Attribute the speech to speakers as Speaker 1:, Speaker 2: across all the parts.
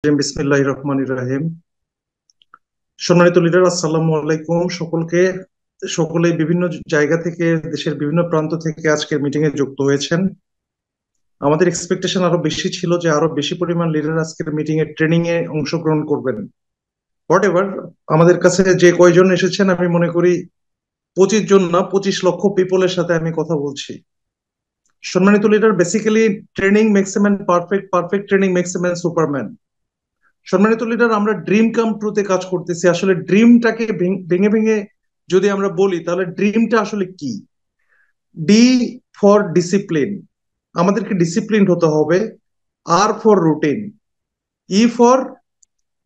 Speaker 1: বিসমিল্লাহির রহমানির রহিম। সম্মানিত লিডার, আসসালামু আলাইকুম সকলকে। সকলেই বিভিন্ন জায়গা থেকে, দেশের বিভিন্ন প্রান্ত থেকে আজকের মিটিং এ যুক্ত হয়েছেন। আমাদের এক্সপেকটেশন আরো বেশি ছিল যে আরো বেশি পরিমাণ লিডার আজকের মিটিং এ ট্রেনিং এ অংশগ্রহণ করবেন। হোয়াট এভার, আমাদের কাছে যে কয়জন এসেছেন আমি মনে করি 25 জন না, 25 লক্ষ পিপলের সাথে আমি কথা বলছি। সম্মানিত leader, basically training makes a man perfect, perfect training makes a man superman. সম্মানিত লিডার, আমরা ড্রিম কাম ট্রুতে কাজ করতেছি। আসলে ড্রিমটাকে ভেঙে ভেঙে যদি আমরা বলি তাহলে ড্রিমটা আসলে কি? ডি ফর ডিসিপ্লিন, আমাদেরকে ডিসিপ্লিন হতে হবে। R for routine, E for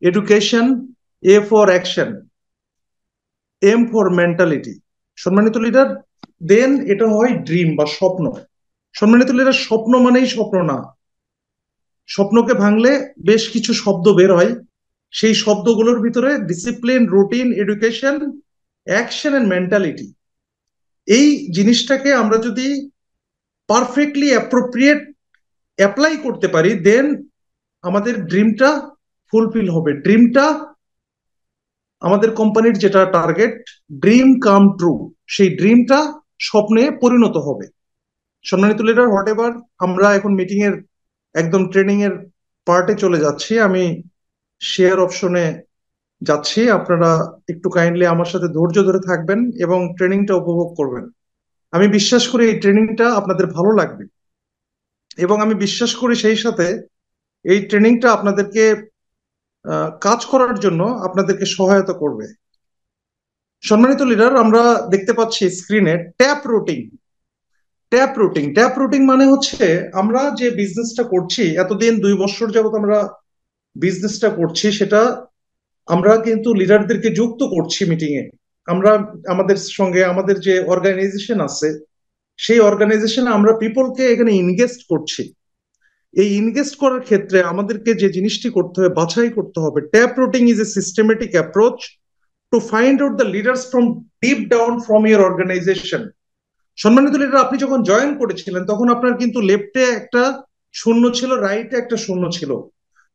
Speaker 1: education, A for action, M for mentality. সম্মানিত লিডার, দেন এটা হয় ড্রিম বা স্বপ্ন। সম্মানিত লিডার, স্বপ্ন মানেই স্বপ্ন না। স্বপ্নকে ভাঙলে বেশ কিছু শব্দ বের হয়। সেই শব্দগুলোর ভিতরে discipline, routine, education, action and mentality, এই জিনিসটাকে আমরা যদি পারফেক্টলি অ্যাপ্রোপ্রিয়েট অ্যাপ্লাই করতে পারি, দেন আমাদের ড্রিমটা ফুলফিল হবে। ড্রিমটা, আমাদের কোম্পানির যেটা টার্গেট, ড্রিম কাম ট্রু, সেই ড্রিমটা স্বপ্নে পরিণত হবে। সম্মানিত লিডার, হোয়াট এভার, আমরা এখন মিটিং এর একদম ট্রেনিং এর পার্টে চলে যাচ্ছি। আমি শেয়ার অপশনে যাচ্ছি। আপনারা একটু কাইন্ডলি আমার সাথে ধৈর্য ধরে থাকবেন এবং ট্রেনিংটা উপভোগ করবেন। আমি বিশ্বাস করি এই ট্রেনিংটা আপনাদের ভালো লাগবে, এবং আমি বিশ্বাস করি সেই সাথে এই ট্রেনিংটা আপনাদেরকে কাজ করার জন্য আপনাদেরকে সহায়তা করবে। সম্মানিত লিডার, আমরা দেখতে পাচ্ছি স্ক্রিনে ট্যাপ রুটিং। ট্যাপ রুটিং মানে হচ্ছে, আমরা যে বিজনেসটা করছি এতদিন 2 বছর যাবত আমরা বিজনেসটা করছি, সেটা আমরা কিন্তু লিডারদেরকে যুক্ত করছি মিটিং এ। আমরা আমাদের সঙ্গে আমাদের যে অর্গানাইজেশন আছে, সেই অর্গানাইজেশনে আমরা পিপলকে এখানে ইনগেস্ট করছি। এই ইনগেস্ট করার ক্ষেত্রে আমাদেরকে যে জিনিসটি করতে হবে, বাছাই করতে হবে। Tap rooting is a systematic approach to find out the leaders from deep down from your organization. সম্মানিত লিডার, আপনি যখন জয়েন করেছিলেন তখন আপনার কিন্তু লেফটে একটা শূন্য ছিল, রাইটে একটা শূন্য ছিল।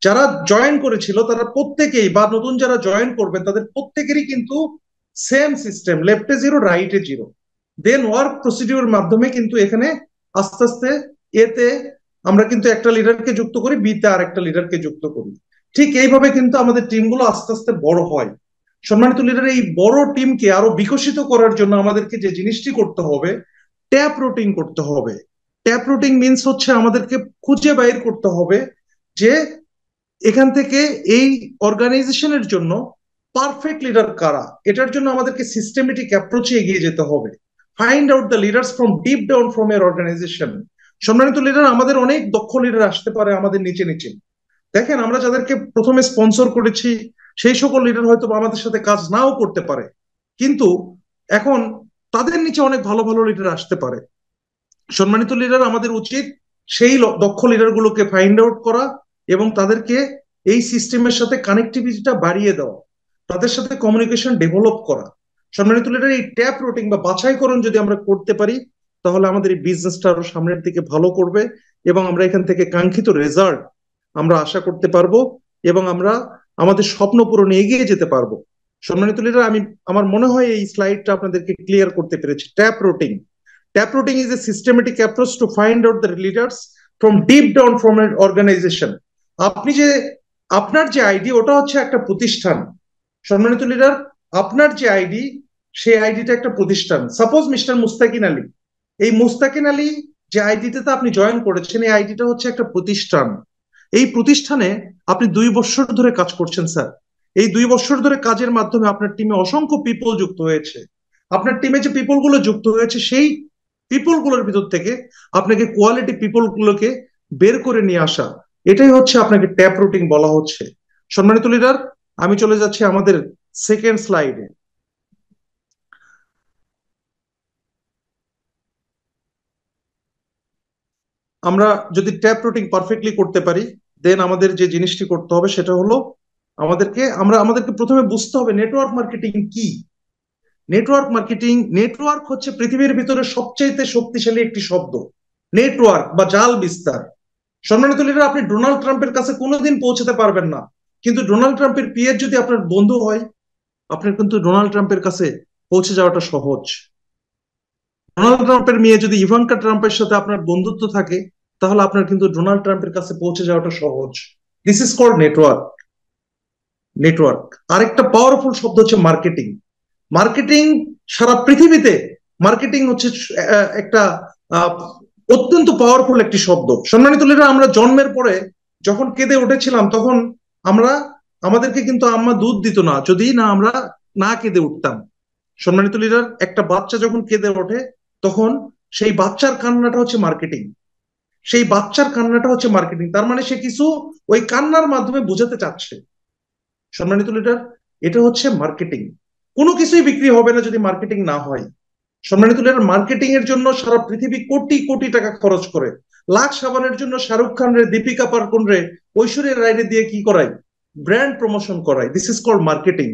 Speaker 1: যারা জয়েন করেছিল তারা প্রত্যেকেই, বা নতুন যারা জয়েন করবেন তাদের প্রত্যেকেরই কিন্তু সেম সিস্টেম, লেফটে জিরো, রাইটে জিরো। দেন ওয়ার্ক প্রসিডিউর মাধ্যমে কিন্তু এখানে আস্তে আস্তে এতে আমরা কিন্তু একটা লিডারকে যুক্ত করি, বিতে আর একটা লিডারকে যুক্ত করি। ঠিক এইভাবে কিন্তু আমাদের টিমগুলো আস্তে আস্তে বড় হয়। সম্মানিত লিডার, এই বড় টিমকে আরো বিকশিত করার জন্য আমাদেরকে যে জিনিসটি করতে হবে, ট্যাপ রুটিং করতে হবে। ট্যাপ রুটিং মিনস হচ্ছে আমাদেরকে খুঁজে বাইর করতে হবে যে এখান থেকে এই অর্গানাইজেশনের জন্য পারফেক্ট লিডার কারা। এটার জন্য আমাদেরকে সিস্টেমেটিক অ্যাপ্রোচে এগিয়ে যেতে হবে। Find out the leaders from deep down from এর অর্গানাইজেশন। সম্মানিত লিডার, আমাদের অনেক দক্ষ লিডার আসতে পারে আমাদের নিচে নিচে। দেখেন, আমরা যাদেরকে প্রথমে স্পন্সর করেছি সেই সকল লিডার হয়তো আমাদের সাথে কাজ নাও করতে পারে, কিন্তু এখন তাদের নিচে অনেক ভালো ভালো লিডার আসতে পারে। সম্মানিত লিডার, আমাদের উচিত সেই দক্ষ লিডার গুলোকে ফাইন্ড আউট করা এবং তাদেরকে এই সিস্টেমের সাথে কানেক্টিভিটিটা বাড়িয়ে দেওয়া, তাদের সাথে কমিউনিকেশন ডেভেলপ করা। সম্মানিত লিডার, এই ট্যাপ রুটিং বা বাছাইকরণ যদি আমরা করতে পারি তাহলে আমাদের এই বিজনেসটা আরো সামনের দিকে ভালো করবে, এবং আমরা এখান থেকে কাঙ্ক্ষিত রেজাল্ট আমরা আশা করতে পারবো, এবং আমরা আমাদের স্বপ্ন পূরণে এগিয়ে যেতে পারবো। সম্মানিত লিডার, আমি আমার মনে হয় এই স্লাইডটা আপনাদেরকে ক্লিয়ার করতে পেরেছি। Tap rooting, tap rooting is a systematic approach to find out the leaders from deep down from an organization. আপনি যে, আপনার যে আইডি ওটা হচ্ছে একটা প্রতিষ্ঠান। সম্মানিত লিডার, আপনার যে আইডি, সেই আইডিটা একটা প্রতিষ্ঠান। সাপোজ মিস্টার মুস্তাকিন আলী, এই মুস্তাকিন আলী যে আইডিটাতে আপনি জয়েন করেছেন, এই আইডিটা হচ্ছে একটা প্রতিষ্ঠান। এই প্রতিষ্ঠানে আপনি 2 বছর ধরে কাজ করছেন স্যার। এই 2 বছর ধরে কাজের মাধ্যমে আপনার টিমে অসংখ্য পিপল যুক্ত হয়েছে। আপনার টিমে যে পিপল গুলো যুক্ত হয়েছে, সেই পিপল গুলোর ভিতর থেকে আপনাকে কোয়ালিটি পিপল গুলোকে বের করে নিয়ে আসা, এটাই হচ্ছে আপনাকে ট্যাপ রুটিং বলা হচ্ছে। সম্মানিত লিডার, আমি চলে যাচ্ছি আমাদের সেকেন্ড স্লাইডে। আমরা যদি ট্যাপ রুটিং পারফেক্টলি করতে পারি, দেন আমাদের যে জিনিসটি করতে হবে সেটা হলো, আমাদেরকে প্রথমে বুঝতে হবে নেটওয়ার্ক মার্কেটিং কি। নেটওয়ার্ক হচ্ছে পৃথিবীর ভিতরে সবচেয়ে শক্তিশালী একটি শব্দ। নেটওয়ার্ক বা জাল বিস্তার। সম্মানিত লিডার, আপনি ডোনাল্ড ট্রাম্পের কাছে কোনোদিন পৌঁছাতে পারবেন না, কিন্তু ডোনাল্ড ট্রাম্পের পিএর যদি আপনার বন্ধু হয়, আপনার কিন্তু ডোনাল্ড ট্রাম্পের কাছে পৌঁছে যাওয়াটা সহজ। ডোনাল্ড ট্রাম্পের মেয়ে যদি ইভাঙ্কা ট্রাম্পের সাথে আপনার বন্ধুত্ব থাকে, তাহলে আপনার কিন্তু ডোনাল্ড ট্রাম্পের কাছে পৌঁছে যাওয়াটা সহজ। This is called network. Network. আরেকটা পাওয়ারফুল শব্দ হচ্ছে মার্কেটিং। মার্কেটিং সারা পৃথিবীতে, মার্কেটিং হচ্ছে একটা আহ, অত্যন্ত পাওয়ারফুল একটি শব্দ। সম্মানিত লিডার, আমরা জন্মের পরে যখন কেঁদে উঠেছিলাম, তখন আমরা, আমাদেরকে কিন্তু আম্মা দুধ দিত না যদি না আমরা না কেঁদে উঠতাম। সম্মানিত লিডার, একটা বাচ্চা যখন কেঁদে ওঠে, তখন সেই বাচ্চার কান্নাটা হচ্ছে মার্কেটিং। সেই বাচ্চার কান্নাটা হচ্ছে মার্কেটিং, তার মানে সে কিছু ওই কান্নার মাধ্যমে বোঝাতে চাচ্ছে। সম্মানিত লিডার, এটা হচ্ছে মার্কেটিং। কোনো কিছুই বিক্রি হবে না যদি মার্কেটিং না হয়। সম্মানিত লিডার, মার্কেটিং এর জন্য সারা পৃথিবী কোটি কোটি টাকা খরচ করে। লাক্স সাবানের জন্য শাহরুখ খান রে, দীপিকা পাড়কোন রে, ঐশ্বরিয়া রায় রে দিয়ে কি করায়? ব্র্যান্ড প্রমোশন করায়। This is called marketing.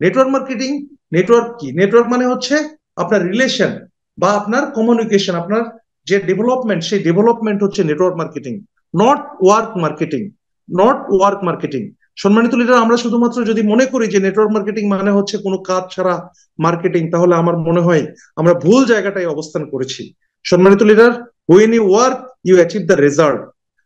Speaker 1: Network marketing. Network কি? নেটওয়ার্ক মানে হচ্ছে আপনার রিলেশন বা আপনার কমিউনিকেশন, আপনার যে ডেভেলপমেন্ট, সেই ডেভেলপমেন্ট হচ্ছে network marketing, not work marketing. Not work marketing. সম্মানিত লিডার, আমরা শুধুমাত্র যদি মনে করি যে নেটওয়ার্ক মার্কেটিং মানে হচ্ছে কোনো কাজ ছাড়া মার্কেটিং, তাহলে আমার মনে হয় আমরা ভুল জায়গাটায় অবস্থান করেছি। সম্মানিত leader, when you work you achieve the result।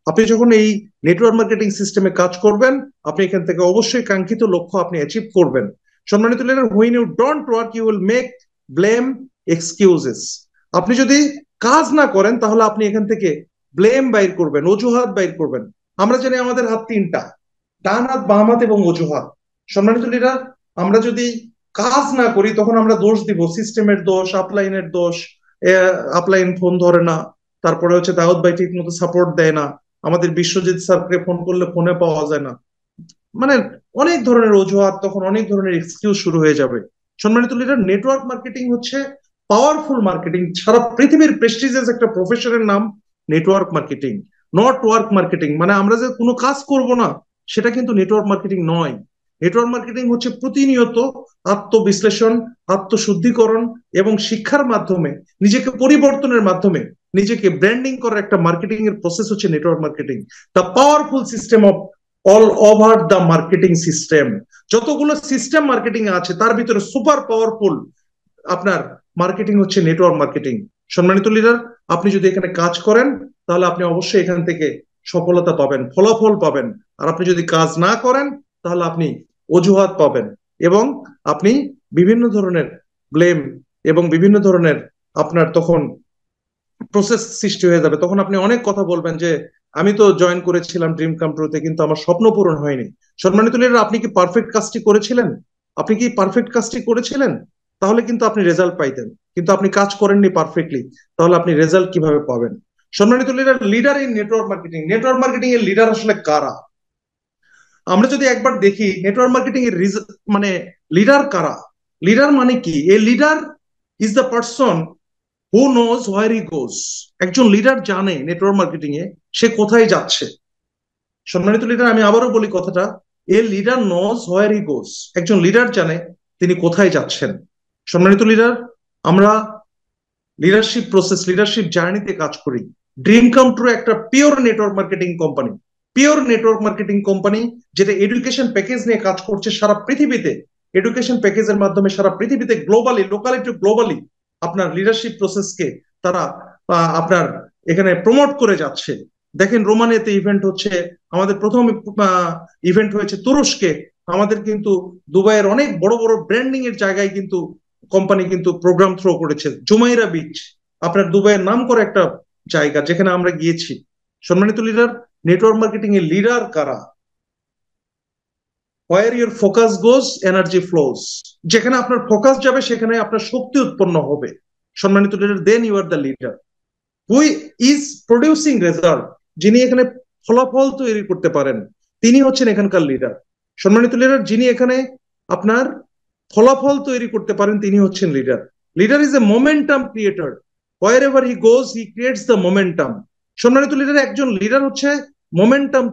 Speaker 1: আপনি যখন এই নেটওয়ার্ক মার্কেটিং সিস্টেমে কাজ করবেন, আপনি এখান থেকে অবশ্যই কাঙ্ক্ষিত লক্ষ্য আপনি অ্যাচিভ করবেন। সম্মানিত leader, when you don't work you will make blame excuses। আপনি যদি কাজ না করেন, তাহলে আপনি এখান থেকে ব্লেম বাইর করবেন, অজুহাত বাইর করবেন। আমরা জানি আমাদের হাত তিনটা, ডান হাত, বাম হাত এবং অজুহাত। সম্মানিত লিডার, আমরা যদি কাজ না করি, তখন আমরা দোষ দিব, সিস্টেমের দোষ, আপলাইনের দোষ, আপলাইন ফোন ধরে না, তারপরে হচ্ছে দাউদ ভাই ঠিক মতো সাপোর্ট দেয় না, আমাদের বিশ্বজিৎ স্যারকে ফোন করলে ফোনে পাওয়া যায় না, মানে অনেক ধরনের অজুহাত, তখন অনেক ধরনের এক্সকিউজ শুরু হয়ে যাবে। সম্মানিত লিডার, নেটওয়ার্ক মার্কেটিং হচ্ছে পাওয়ারফুল মার্কেটিং। সারা পৃথিবীর প্রেস্টিজিয়াস একটা প্রফেশনের নাম network marketing, not work marketing. মানে আমরা যে কোনো কাজ করব না, সেটা কিন্তু নেটওয়ার্ক মার্কেটিং নয়। নেটওয়ার্ক মার্কেটিং হচ্ছে প্রতিনিয়ত আত্মবিশ্লেষণ, আত্মশুদ্ধিকরণ এবং শিক্ষার মাধ্যমে, নিজেকে পরিবর্তনের মাধ্যমে নিজেকে ব্র্যান্ডিং করার একটা মার্কেটিং এর প্রসেস হচ্ছে network marketing. The powerful system of all over the marketing system. যতগুলো সিস্টেম মার্কেটিং আছে, তার ভিতরে সুপার পাওয়ারফুল আপনার মার্কেটিং হচ্ছে নেটওয়ার্ক মার্কেটিং। সম্মানিত লিডার, আপনি যদি এখানে কাজ করেন, তাহলে আপনি অবশ্যই এখান থেকে সফলতা পাবেন, ফলাফল পাবেন। আর আপনি যদি কাজ না করেন, তাহলে আপনি অজুহাত পাবেন এবং আপনি বিভিন্ন ধরনের ব্লেম এবং বিভিন্ন ধরনের আপনার তখন প্রসেস সৃষ্টি হয়ে যাবে। তখন আপনি অনেক কথা বলবেন যে আমি তো জয়েন করেছিলাম ড্রিম কাম ট্রুতে, কিন্তু আমার স্বপ্ন পূরণ হয়নি। সম্মানিত লিডার, আপনি কি পারফেক্ট কাজটি করেছিলেন? আপনি কি পারফেক্ট কাজটি করেছিলেন? তাহলে কিন্তু আপনি রেজাল্ট পাইতেন, কিন্তু আপনি কাজ করেননি পারফেক্টলি, তাহলে আপনি রেজাল্ট কিভাবে পাবেন? সম্মানিত leader, leader in network marketing. Network marketing এর লিডার আসলে কারা? আমরা যদি একবার দেখি নেটওয়ার্ক মার্কেটিং এর মানে লিডার কারা। লিডার মানে কি? A leader is the person who knows where he goes. একজন লিডার জানে নেটওয়ার্ক মার্কেটিং এ সে কোথায় যাচ্ছে। সম্মানিত লিডার, আমি আবারও বলি কথাটা, a leader nose where he goes. একজন লিডার জানে তিনি কোথায় যাচ্ছেন। সম্মানিত লিডার, আমরা লিডারশিপ প্রসেস, লিডারশিপ জার্নিতে কাজ করি। ড্রিম কাম ট্রু একটা pure network marketing company, pure network marketing company, যেটা এডুকেশন প্যাকেজ নিয়ে কাজ করছে সারা পৃথিবীতে। এডুকেশন প্যাকেজের মাধ্যমে সারা পৃথিবীতে গ্লোবালি, লোকালি টু গ্লোবালি আপনার লিডারশিপ প্রসেসকে তারা আপনার এখানে প্রমোট করে যাচ্ছে। দেখেন, রোমানিয়াতে ইভেন্ট হচ্ছে, আমাদের প্রথম ইভেন্ট হয়েছে তুরস্কে, আমাদের কিন্তু দুবাইয়ের অনেক বড় বড় ব্র্যান্ডিং এর জায়গায় কিন্তু কোম্পানি কিন্তু প্রোগ্রাম থ্রো করেছে। জুমাইরা বিচ আপনার দুবাইয়ের নাম করা একটা জায়গা, যেখানে আমরা গিয়েছি। সম্মানিত লিডার, নেটওয়ার্ক মার্কেটিং এর লিডার কারা? Where your focus goes energy flows. যেখানে আপনার ফোকাস যাবে, সেখানে আপনার শক্তি উৎপন্ন হবে। সম্মানিত leader, then you are the leader who is producing result. যিনি এখানে ফলাফল তৈরি করতে পারেন, তিনি হচ্ছেন এখানকার লিডার। সম্মানিত লিডার, যিনি এখানে আপনার ফলাফল তৈরি করতে পারেন, তিনি হচ্ছেন leader. Leader is a momentum creator. Where ever he goes he creates the momentum. সম্মানিত লিডার, একজন লিডার হচ্ছে মোমেন্টাম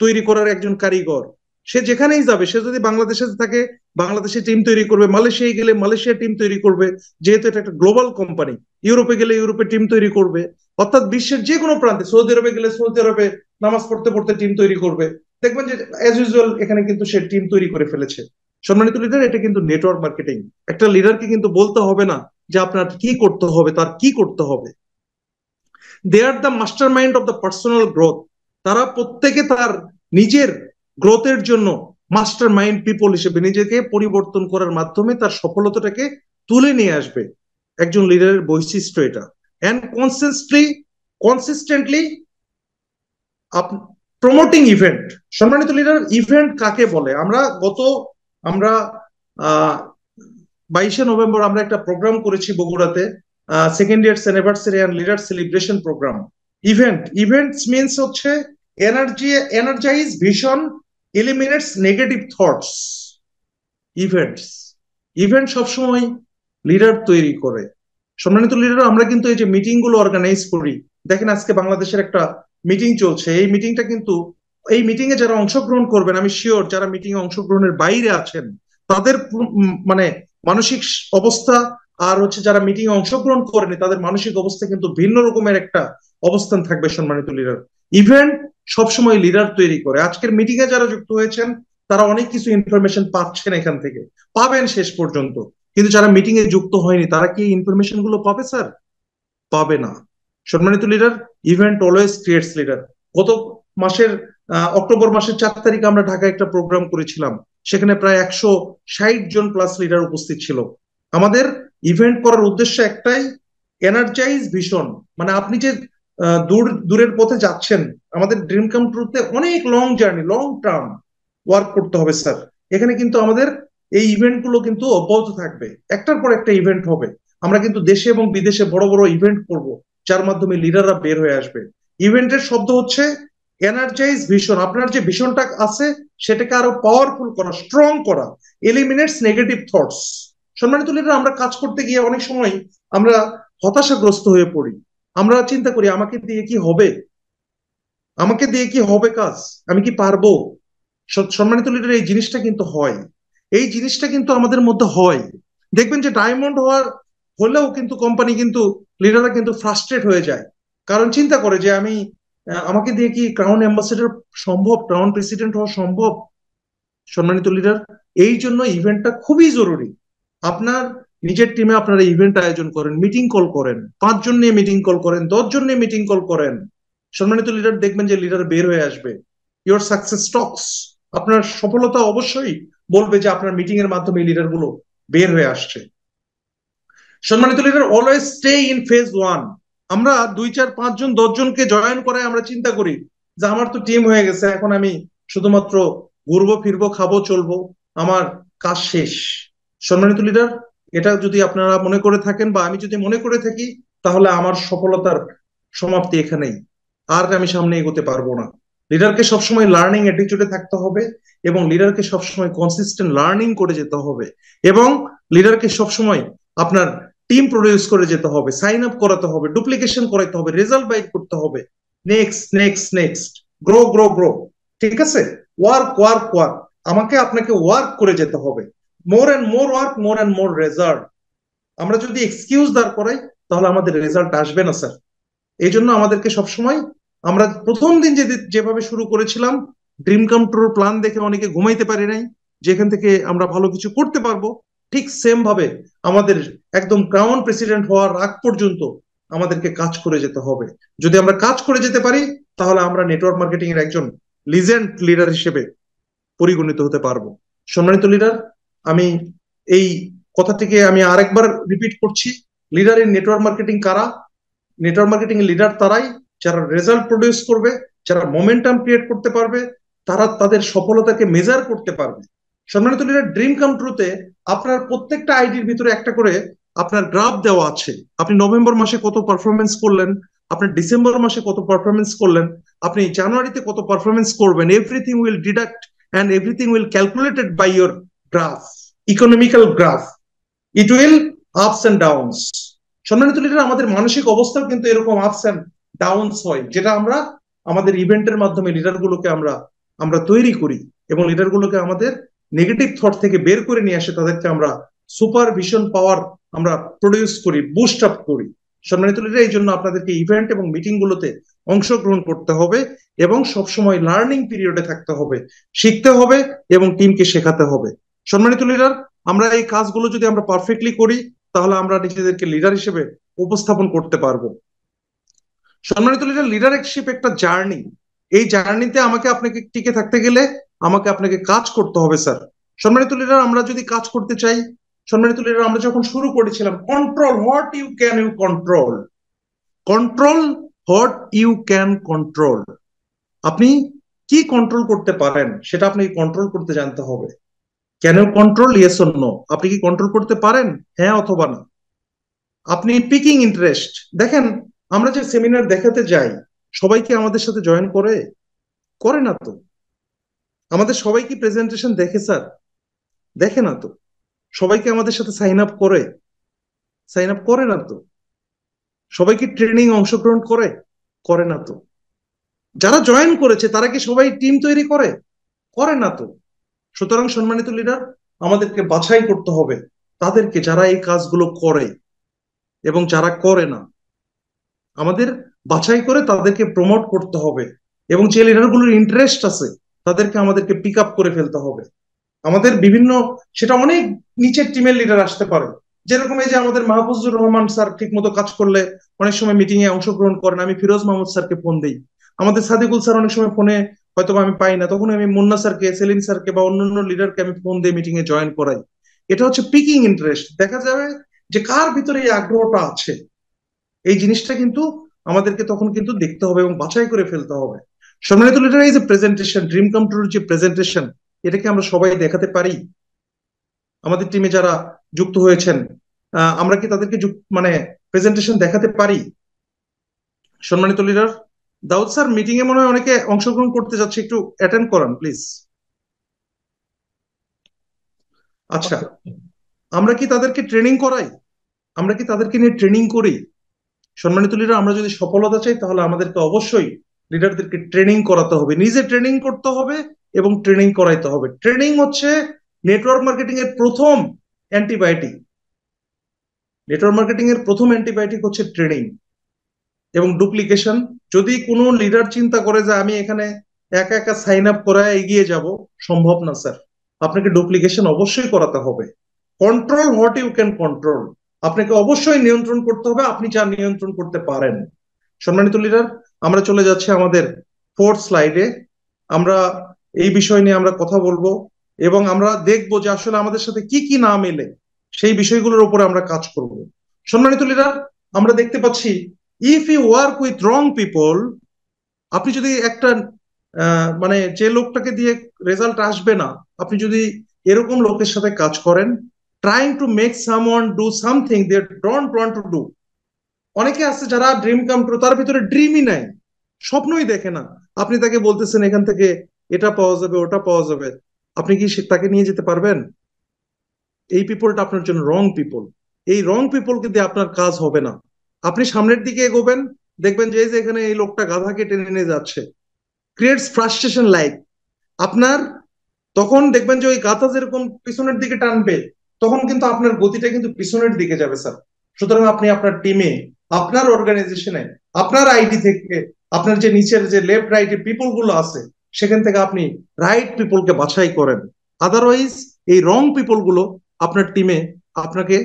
Speaker 1: তৈরি করার একজন কারিগর। সে যেখানেই যাবে, সে যদি বাংলাদেশে থাকে বাংলাদেশে টিম তৈরি করবে, মালয়েশিয়ায় গেলে মালয়েশিয়া টিম তৈরি করবে, যেহেতু এটা একটা গ্লোবাল কোম্পানি। ইউরোপে গেলে ইউরোপে টিম তৈরি করবে, অর্থাৎ বিশ্বের যে কোনো প্রান্তে, সৌদি আরবে গেলে সৌদি আরবে নামাজ পড়তে পড়তে টিম তৈরি করবে, দেখবেন যে অ্যাজ ইউজুয়াল এখানে কিন্তু সে টিম তৈরি করে ফেলেছে। সম্মানিত লিডার, এটা কিন্তু নেটওয়ার্ক মার্কেটিং। একটা লিডারকে কিন্তু বলতে হবে না যে আপনার কি করতে হবে, তার কি করতে হবে। They are the master mind of the personal growth. তারা প্রত্যেকে তার নিজের গ্রোথের জন্য মাস্টার মাইন্ড পিপল হিসেবে নিজেকে পরিবর্তন করার মাধ্যমে তার সফলতাটাকে তুলে নিয়ে আসবে। একজন লিডারের বৈশিষ্ট্য এটা। And consistently promoting event. সম্মানিত লিডার, ইভেন্ট কাকে বলে? আমরা 22শে নভেম্বর আমরা একটা প্রোগ্রাম করেছি বগুড়াতে, second years anniversary and leader celebration programme. Events means হচ্ছে energise vision, eliminates negative thoughts. Events event সবসময় লিডার তৈরি করে। সম্মানিত লিডার, আমরা কিন্তু এই যে মিটিং গুলো অর্গানাইজ করি, দেখেন আজকে বাংলাদেশের একটা মিটিং চলছে, এই মিটিংটা কিন্তু, এই মিটিং এ যারা অংশগ্রহণ করবেন, আমি শিওর যারা মিটিং এ অংশগ্রহণের বাইরে আছেন তাদের মানে মানসিক অবস্থা, আর হচ্ছে যারা মিটিং এ অংশগ্রহণ করেনি তাদের মানসিক অবস্থা কিন্তু ভিন্ন রকমের একটা অবস্থান থাকবে। সম্মানিত লিডার, ইভেন্ট সবসময় লিডার তৈরি করে। আজকের মিটিং এ যারা যুক্ত হয়েছেন তারা অনেক কিছু ইনফরমেশন পাচ্ছেন এখান থেকে, পাবেন শেষ পর্যন্ত, কিন্তু যারা মিটিং এ যুক্ত হয়নি তারা কি ইনফরমেশন গুলো পাবে স্যার? পাবে না। সম্মানিত leader, event always creates leader. গত মাসের অক্টোবর মাসের 4 তারিখে আমরা ঢাকায় একটা প্রোগ্রাম করেছিলাম, সেখানে প্রায় 160 জন প্লাস লিডার উপস্থিত ছিল। আমাদের ইভেন্ট করার উদ্দেশ্য একটাই, এনার্জাইজ ভিশন। মানে আপনি যে দূরের পথে যাচ্ছেন, আমাদের ড্রিম কাম ট্রুতে অনেক long journey, long term work করতে হবে স্যার। এখানে কিন্তু আমাদের এই ইভেন্ট গুলো কিন্তু অব্যাহত থাকবে, একটার পর একটা ইভেন্ট হবে। আমরা কিন্তু দেশে এবং বিদেশে বড় বড় ইভেন্ট করব, যার মাধ্যমে লিডাররা বের হয়ে আসবে। ইভেন্টের শব্দ হচ্ছে এনার্জাইজ ভিশন। আপনার যে ভিশনটা আছে সেটাকে আরো পাওয়ারফুল করা, স্ট্রং করা, এলিমিনেটস নেগেটিভ থটস। সম্মানিত লিডার, আমরা কাজ করতে গিয়ে অনেক সময় আমরা হতাশাগ্রস্ত হয়ে পড়ি। আমরা চিন্তা করি আমাকে দিয়ে কি হবে, আমাকে দিয়ে কি হবে কাজ, আমি কি পারবো? সম্মানিত লিডার, এই জিনিসটা কিন্তু হয়, এই জিনিসটা কিন্তু আমাদের মধ্যে হয়। দেখবেন যে ডায়মন্ড হলেও কিন্তু কোম্পানি কিন্তু, লিডাররা কিন্তু ফ্রাস্ট্রেট হয়ে যায়, কারণ চিন্তা করে যে আমি আমাকে দিয়ে কি ক্রাউন অ্যাম্বাসেডর সম্ভব, ক্রাউন প্রেসিডেন্ট হওয়া সম্ভব? সম্মানিত লিডার, এই জন্য ইভেন্টটা খুবই জরুরি। আপনার নিজের টিমে আপনারা ইভেন্ট আয়োজন করেন, মিটিং কল করেন, 5 জন নিয়ে মিটিং কল করেন, 10 জন নিয়ে মিটিং কল করেন। সম্মানিত লিডার, দেখবেন যে লিডার বের হয়ে আসবে। ইওর সাকসেস টক্স। আপনার সফলতা অবশ্যই বলবে যে আপনার মিটিং এর মাধ্যমে লিডার গুলো বের হয়ে আসছে। সম্মানিত leader, always stay in phase 1। আমরা 2 4 5 জন 10 জনকে জয়েন করায় আমরা চিন্তা করি যে আমার তো টিম হয়ে গেছে, এখন আমি শুধুমাত্র ঘুরবো ফিরবো খাবো চলবো, আমার কাজ শেষ। সম্মানিত লিডার, এটা যদি আপনারা মনে করে থাকেন বা আমি যদি মনে করে থাকি, তাহলে আমার সফলতার সমাপ্তি এখানেই, আর আমি সামনে এগোতে পারবো না। লিডারকে সবসময় লার্নিং অ্যাটিটিউডে থাকতে হবে, এবং লিডারকে সবসময় কনসিস্টেন্ট লার্নিং করে যেতে হবে, এবং লিডারকে সবসময় আপনার টিম প্রডিউস করে যেতে হবে, সাইন আপ করাতে হবে, ডুপ্লিকেশন করাতে হবে, রেজাল্ট বাইট করতে হবে। Next next next, grow grow grow. ঠিক আছে? ওয়ার্ক ওয়ার্ক ওয়ার্ক, আমাকে আপনাকে ওয়ার্ক করে যেতে হবে। More and more work, more and more result. আমরা যদি এক্সকিউজ দাঁড় করাই তাহলে আমাদের রেজাল্ট আসবে না স্যার। এই জন্য আমাদেরকে সবসময়, আমরা প্রথম দিন যেভাবে শুরু করেছিলাম, ড্রিম কাম ট্রুর প্ল্যান দেখে অনেকে ঘুমাইতে পারি নাই, যেখান থেকে আমরা ভালো কিছু করতে পারবো, ঠিক সেম ভাবে আমাদের একদম ক্রাউন প্রেসিডেন্ট হওয়ার আগ পর্যন্ত আমাদেরকে কাজ করে যেতে হবে। যদি আমরা কাজ করে যেতে পারি তাহলে আমরা নেটওয়ার্ক মার্কেটিং এর একজন লিজেন্ড লিডার হিসেবে পরিগণিত হতে পারবো। সম্মানিত লিডার, আমি এই কথাটিকে আমি আরেকবার রিপিট করছি, লিডার ইন নেটওয়ার্ক মার্কেটিং কারা? নেটওয়ার্ক মার্কেটিং এর লিডার তারাই যারা রেজাল্ট প্রডিউস করবে, যারা মোমেন্টাম ক্রিয়েট করতে পারবে, তারা তাদের সফলতাকে মেজার করতে পারবে। সম্মানিত লিডার, ড্রিম কাম ট্রুতে আপনার প্রত্যেকটা আইডির ভিতরে একটা করে আপনার গ্রাফ দেওয়া আছে। আপনি নভেম্বর মাসে কত পারফরমেন্স করলেন, আপনি ডিসেম্বর মাসে কত পারফরমেন্স করলেন, আপনি জানুয়ারিতে কত পারফরমেন্স করবেন, everything will deduct and everything will calculated by your graph, economical graph. It will ups and downs. সম্মানিত লিডার, আমাদের মানসিক অবস্থাও কিন্তু এরকম আপস এন্ড ডাউনস হয়, যেটা আমরা আমাদের ইভেন্টের মাধ্যমে লিডার গুলোকে আমরা আমরা তৈরি করি, এবং লিডার গুলোকে আমাদের নেগেটিভ থট থেকে বের করে নিয়ে আসে, তাদেরকে আমরা সুপার ভিশন পাওয়ার আমরা প্রডিউস করি, বুস্ট আপ করি। সম্মানিত লিডার, এই জন্য আপনাদেরকে ইভেন্ট এবং মিটিং গুলোতে অংশগ্রহণ করতে হবে এবং সবসময় লার্নিং পিরিয়ডে থাকতে হবে, শিখতে হবে এবং টিমকে শেখাতে হবে। সম্মানিত লিডার, আমরা এই কাজগুলো যদি আমরা পারফেক্টলি করি তাহলে আমরা নিজেদেরকে লিডার হিসেবে উপস্থাপন করতে পারবো। সম্মানিত লিডার, লিডারশিপ একটা জার্নি। এই জার্নিতে আমাকে আপনাকে টিকে থাকতে গেলে আমাকে আপনাকে কাজ করতে হবে স্যার। সম্মানিত লিডার, আমরা যদি কাজ করতে চাই, সম্মানিত লিডার, আমরা যখন শুরু করেছিলাম control what you can you control, control what you can control. আপনি কি কন্ট্রোল করতে পারেন সেটা আপনাকে কন্ট্রোল করতে জানতে হবে। Can you control, yes or no? আপনি কি কন্ট্রোল করতে পারেন, হ্যাঁ অথবা না? আপনি পিকিং ইন্টারেস্ট, দেখেন আমরা যে সেমিনার দেখাতে যাই সবাই কি আমাদের সাথে জয়েন করে? করে না তো। আমাদের সবাই কি প্রেজেন্টেশন দেখে স্যার? দেখে না তো। সবাইকে আমাদের সাথে সাইন আপ করে? সাইন আপ করে না তো। সবাই কি ট্রেনিং অংশগ্রহণ করে? করে না তো। যারা জয়েন করেছে তারা কি সবাই টিম তৈরি করে? করে না তো। সুতরাং সম্মানিত লিডার, আমাদেরকে বাছাই করতে হবে তাদেরকে যারা এই কাজগুলো করে এবং যারা করে না। আমাদের বাছাই করে তাদেরকে প্রমোট করতে হবে এবং যে লিডারগুলোর ইন্টারেস্ট আছে তাদেরকে আমাদেরকে পিক আপ করে ফেলতে হবে। আমাদের বিভিন্ন, সেটা অনেক নিচের টিমের লিডার আসতে পারে, যেরকম এই যে আমাদের মাহফুজুর রহমান স্যার ঠিক মতো কাজ করলে অনেক সময় মিটিং এ অংশগ্রহণ করেন, আমি ফিরোজ মাহমুদ স্যারকে ফোন দিই। আমাদের সাদিকুল স্যার অনেক সময় ফোনে হয়তো আমি পাই না, তখন আমি মুন্না স্যারকে, সেলিম স্যারকে বা অন্যান্য লিডারকে আমি ফোন দিয়ে মিটিং এ জয়েন করাই। এটা হচ্ছে পিকিং ইন্টারেস্ট। দেখা যাবে যে কার ভিতরে এই আগ্রহটা আছে। এই জিনিসটা কিন্তু আমাদেরকে তখন কিন্তু দেখতে হবে এবং বাছাই করে ফেলতে হবে। সম্মানিত লিডার, এই যে প্রেজেন্টেশন, ড্রিম কাম ট্রুর যে প্রেজেন্টেশন, এটাকে আমরা সবাই দেখাতে পারি? আমাদের টিমে যারা যুক্ত হয়েছেন, আমরা কি তাদেরকে মানে প্রেজেন্টেশন দেখাতে পারি? সম্মানিত লিডার, দাউদ স্যার, মিটিং এ মনে হয় অনেকে অংশগ্রহণ করতে যাচ্ছে, একটু অ্যাটেন্ড করান প্লিজ। আচ্ছা, আমরা কি তাদেরকে ট্রেনিং করাই? আমরা কি তাদেরকে নিয়ে ট্রেনিং করি? সম্মানিত লিডার, আমরা যদি সফলতা চাই তাহলে আমাদেরকে অবশ্যই লিডারদেরকে ট্রেনিং করাতে হবে, নিজে ট্রেনিং করতে হবে এবং ট্রেনিং করাইতে হবে। ট্রেনিং হচ্ছে নেটওয়ার্ক মার্কেটিং এর প্রথম অ্যান্টিবায়োটিক। নেটওয়ার্ক মার্কেটিং এর প্রথম অ্যান্টিবায়োটিক হচ্ছে ট্রেনিং এবং ডুপ্লিকেশন। যদি কোনো লিডার চিন্তা করে যে আমি এখানে একা একা সাইন আপ করায় এগিয়ে যাব, সম্ভব না স্যার। আপনাকে ডুপ্লিকেশন অবশ্যই করাতে হবে। Control what you can control, আপনাকে অবশ্যই নিয়ন্ত্রণ করতে হবে আপনি যা নিয়ন্ত্রণ করতে পারেন। সম্মানিত লিডার, আমরা চলে যাচ্ছি আমাদের ফোর্থ স্লাইডে। আমরা এই বিষয় নিয়ে আমরা কথা বলবো এবং আমরা দেখবো যে আসলে আমাদের সাথে কি কি না মেলে, সেই বিষয়গুলোর উপরে আমরা কাজ করব। সম্মানিত লিডার, আমরা দেখতে পাচ্ছি if you work with wrong people, আপনি যদি একটা মানে যে লোকটাকে দিয়ে রেজাল্ট আসবে না, আপনি যদি এরকম লোকের সাথে কাজ করেন, trying to make someone do something they don't want to do. অনেকে আছে যারা ড্রিম কাম ট্রু, তার ভিতরে ড্রিমই নাই, স্বপ্নই দেখে না। আপনি তাকে বলতেছেন এখান থেকে এটা পাওয়া যাবে, ওটা পাওয়া যাবে, আপনি কি তাকে নিয়ে যেতে পারবেন? এই পিপলটা আপনার জন্য রং পিপল। এই রং পিপলকে দিয়ে আপনার কাজ হবে না। আপনি সামনের দিকে এগোবেন, দেখবেন যে এই যে এখানে এই লোকটা গাধাকে টেনে নিয়ে যাচ্ছে, ক্রিয়েটস ফ্রাস্ট্রেশন লাইক আপনার। তখন দেখবেন যে ওই গাধা যেরকম পিছনের দিকে টানবে, তখন কিন্তু আপনার গতিটা কিন্তু পিছনের দিকে যাবে স্যার। সুতরাং আপনি আপনার টিমে, আপনার অর্গানাইজেশনে, আপনার আইডি থেকে, আপনার যে নিচের যে লেফট রাইট পিপল গুলো আছে সেখান থেকে আপনি রাইট পিপলকে বাছাই করেন। আদারওয়াইজ এই রং পিপল গুলো আপনার টিমে আপনাকে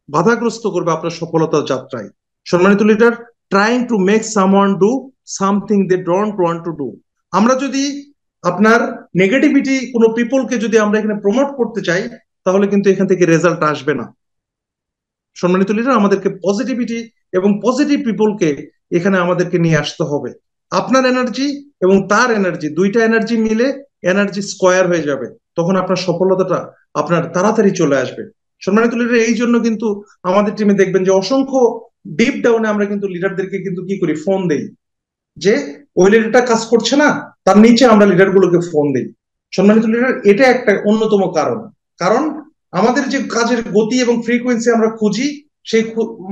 Speaker 1: বাধাগ্রস্ত করবে আপনার সফলতার যাত্রায়। সম্মানিত leader, trying to make someone do something they don't want to do. আমরা যদি আপনার নেগেটিভিটি কোনো পিপলকে যদি আমরা এখানে প্রমোট করতে চাই তাহলে কিন্তু এখান থেকে রেজাল্ট আসবে না। সম্মানিত লিডার, আমাদেরকে পজিটিভিটি এবং পজিটিভ পিপলকে এখানে আমাদেরকে নিয়ে আসতে হবে। আপনার এনার্জি এবং তার এনার্জি, দুইটা এনার্জি মিলে এনার্জি স্কোয়ার হয়ে যাবে, তখন আপনার সফলতাটা আপনার তাড়াতাড়ি চলে আসবে। সম্মানিত লিডার, এই জন্য কিন্তু আমাদের টিমে দেখবেন যে অসংখ্য ডিপ ডাউনে আমরা কিন্তু লিডারদেরকে কিন্তু কি করি, ফোন দেই যে ওই লিডারটা কাজ করছে না, তার নিচে আমরা লিডার গুলোকে ফোন দিই। সম্মানিত লিডার, এটা একটা অন্যতম কারণ। কারণ আমাদের যে কাজের গতি এবং ফ্রিকোয়েন্সি আমরা খুঁজি, সেই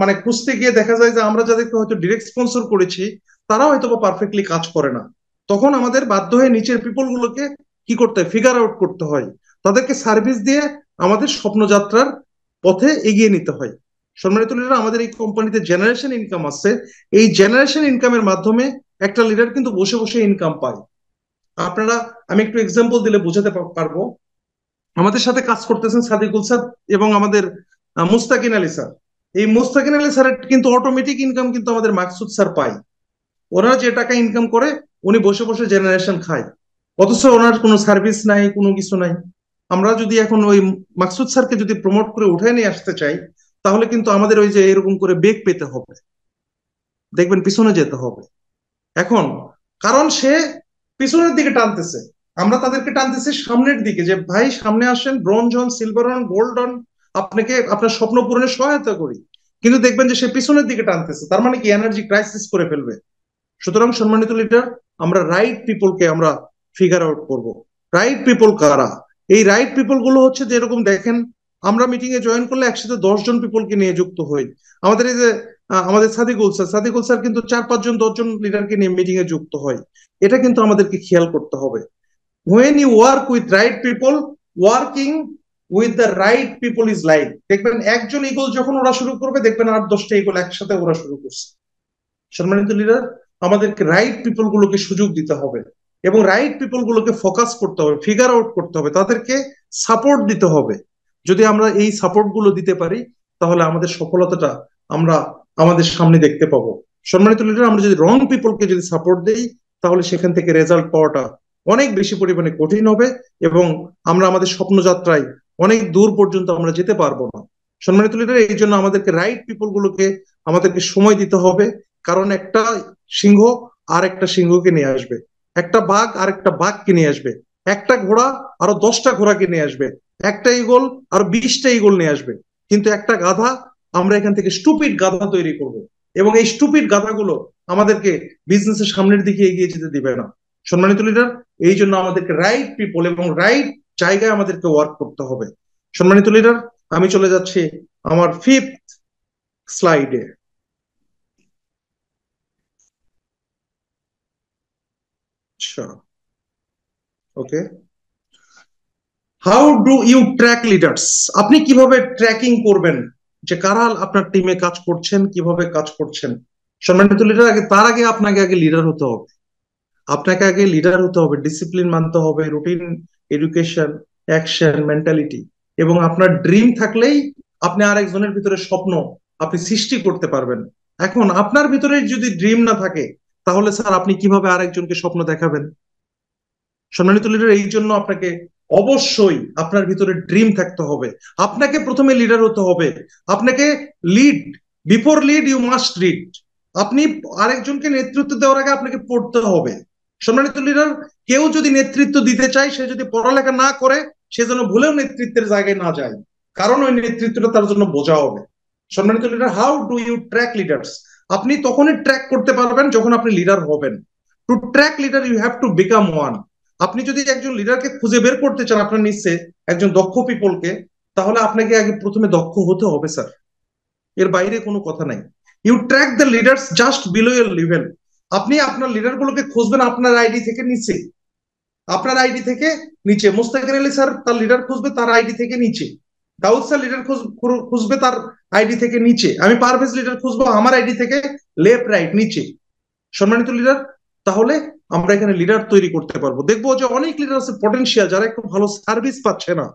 Speaker 1: মানে খুঁজতে গিয়ে দেখা যায় যে আমরা যাদেরকে হয়তো ডিরেক্ট স্পন্সর করেছি তারা হয়তো বা পারফেক্টলি কাজ করে না। তখন আমাদের বাধ্য হয়ে নিচের পিপল গুলোকে কি করতে হয়, ফিগার আউট করতে হয়, তাদেরকে সার্ভিস দিয়ে আমাদের স্বপ্নযাত্রার পথে এগিয়ে নিতে হয়। সম্মানিত লিডার, আমাদের এই কোম্পানিতে জেনারেশন ইনকাম আছে। এই জেনারেশন ইনকামের মাধ্যমে একটা লিডার কিন্তু বসে বসে ইনকাম পায়। আপনারা, আমি একটু এক্সাম্পল দিলে বোঝাতে পারবো। আমাদের সাথে কাজ করতেছেন সাদিকুল স্যার এবং আমাদের মুস্তাকিন আলী স্যার। এই মুস্তাকিন আলী স্যারের কিন্তু অটোমেটিক ইনকাম কিন্তু আমাদের মাকসুদ স্যার পায়। ওনারা যে টাকা ইনকাম করে উনি বসে বসে জেনারেশন খায়, অথচ ওনার কোনো সার্ভিস নাই, কোনো কিছু নাই। আমরা যদি এখন ওই মাকসুদ স্যারকে যদি প্রমোট করে উঠে নিয়ে আসতে চাই, তাহলে কিন্তু আমাদের ওই যে এরকম করে বেগ পেতে হবে, দেখবেন পিছনে যেতে হবে। এখন কারণ সে পিছনের দিকে টানতেছে, আমরা তাদেরকে টানতেছি সামনের দিকে, যে ভাই সামনে আসেন, ব্রোঞ্জ হন, সিলভার হন, গোল্ড হন, আপনাকে আপনার স্বপ্ন পূরণে সহায়তা করি। কিন্তু দেখবেন যে সে পিছনের দিকে টানতেছে, তার মানে কি এনার্জি ক্রাইসিস করে ফেলবে। সুতরাং সম্মানিত লিডার, আমরা রাইট পিপলকে আমরা ফিগার আউট করব। রাইট পিপল কারা? এই রাইট পিপল গুলো হচ্ছে যে, এরকম দেখেন, আমরা মিটিং এ জয়েন করলে একসাথে 10 জন পিপলকে নিয়ে যুক্ত হই। আমাদের এই যে আমাদের সাদিকুল স্যার কিন্তু 4-5 জন 10 জন লিডারকে নিয়ে মিটিং এ যুক্ত হয়। এটা কিন্তু আমাদেরকে খেয়াল করতে হবে। when you work with right people, working with the right people is like, দেখবেন একজন ইগল যখন ওরা শুরু করবে, দেখবেন 8-10টা ইগল একসাথে ওরা শুরু করছে। সম্মানিত লিডার, আমাদেরকে রাইট পিপল গুলোকে সুযোগ দিতে হবে এবং রাইট পিপল গুলোকে ফোকাস করতে হবে, ফিগার আউট করতে হবে, তাদেরকে সাপোর্ট দিতে হবে। যদি আমরা এই সাপোর্ট গুলো দিতে পারি, তাহলে আমাদের সফলতাটা আমরা আমাদের সামনে দেখতে পাবো। সম্মানিত লিডার, আমরা যদি রং পিপলকে যদি সাপোর্ট দেই, তাহলে সেখান থেকে রেজাল্ট পাওয়াটা অনেক বেশি পরিমাণে কঠিন হবে এবং আমরা আমাদের স্বপ্নযাত্রায় অনেক দূর পর্যন্ত আমরা যেতে পারবো না। সম্মানিত লিডার, এই জন্য আমাদেরকে রাইট পিপল গুলোকে আমাদেরকে সময় দিতে হবে। কারণ একটা সিংহ আর একটা সিংহকে নিয়ে আসবে, একটা বাঘ আর একটা বাঘকে নিয়ে আসবে, একটা ঘোড়া আরো 10টা ঘোড়াকে নিয়ে আসবে, একটা ইগল আর 20টা ইগল নিয়ে আসবে। কিন্তু একটা গাধা, আমরা এখান থেকে স্টুপিড গাধা তৈরি করব এবং এই স্টুপিড গাধাগুলো আমাদেরকে বিজনেসের সামনের দিকে এগিয়ে যেতে দিবে না। সম্মানিত লিডার, এই জন্য আমাদেরকে রাইট পিপল এবং রাইট জায়গায় আমাদেরকে ওয়ার্ক করতে হবে। সম্মানিত লিডার, আমি চলে যাচ্ছি আমার 5th স্লাইডে। আচ্ছা, okay. How do you track leaders? আপনি কিভাবে ট্র্যাকিং করবেন যে কারা আপনার টিমে কাজ করছেন, কিভাবে কাজ করছেন? সম্মানিত লিডার, তার আগে আপনাকে আগে লিডার হতে হবে। আপনাকে আগে লিডার হতে হবে, ডিসিপ্লিন মানতে হবে, রুটিন, এডুকেশন, অ্যাকশন, মেন্টালিটি এবং আপনার ড্রিম থাকলেই আপনি আরেকজনের ভিতরে স্বপ্ন আপনি সৃষ্টি করতে পারবেন। এখন আপনার ভিতরে যদি ড্রিম না থাকে, তাহলে স্যার আপনি কিভাবে আরেকজনকে স্বপ্ন দেখাবেন? সম্মানিত লিডার, এই জন্য আপনাকে অবশ্যই আপনার ভিতরে ড্রিম থাকতে হবে। আপনাকে প্রথমে লিডার হতে হবে। আপনাকে lead, before lead you must read. আপনি আরেকজনকে নেতৃত্ব দেওয়ার আগে আপনাকে পড়তে হবে। সম্মানিত লিডার, কেউ যদি নেতৃত্ব দিতে চায়, সে যদি পড়ালেখা না করে, সে যেন ভুলেও নেতৃত্বের জায়গায় না যায়, কারণ ওই নেতৃত্বটা তার জন্য বোঝা হবে। সম্মানিত leader, how do you track leaders? আপনি তখনই ট্র্যাক করতে পারবেন যখন আপনি লিডার হবেন। To track leader you have to become one. আপনি যদি একজন লিডারকে খুঁজে বের করতে চান আপনার নিচে একজন দক্ষ পিপলকে, তাহলে আপনাকে আগে প্রথমে দক্ষ হতে হবে স্যার, এর বাইরে কোনো কথা নাই। You track the leaders just below ear level. আপনি আপনার লিডার গুলোকে খুঁজবেন আপনার আইডি থেকে নিচে, আপনার আইডি থেকে নিচে। মুস্তাকিন আলী স্যার তার লিডার খুঁজবে তার আইডি থেকে নিচে, দাউদ স্যার লিডার খুঁজবে তার আইডি থেকে নিচে, আমি পারভেজ লিডার খুঁজবো আমার আইডি থেকে লেফট রাইট নিচে। সম্মানিত লিডার, তাহলে আমরা এখানে লিডার তৈরি করতে পারবো। দেখবো যে অনেক লিডার আছে পটেনশিয়াল, যারা একটু ভালো সার্ভিস পাচ্ছে না।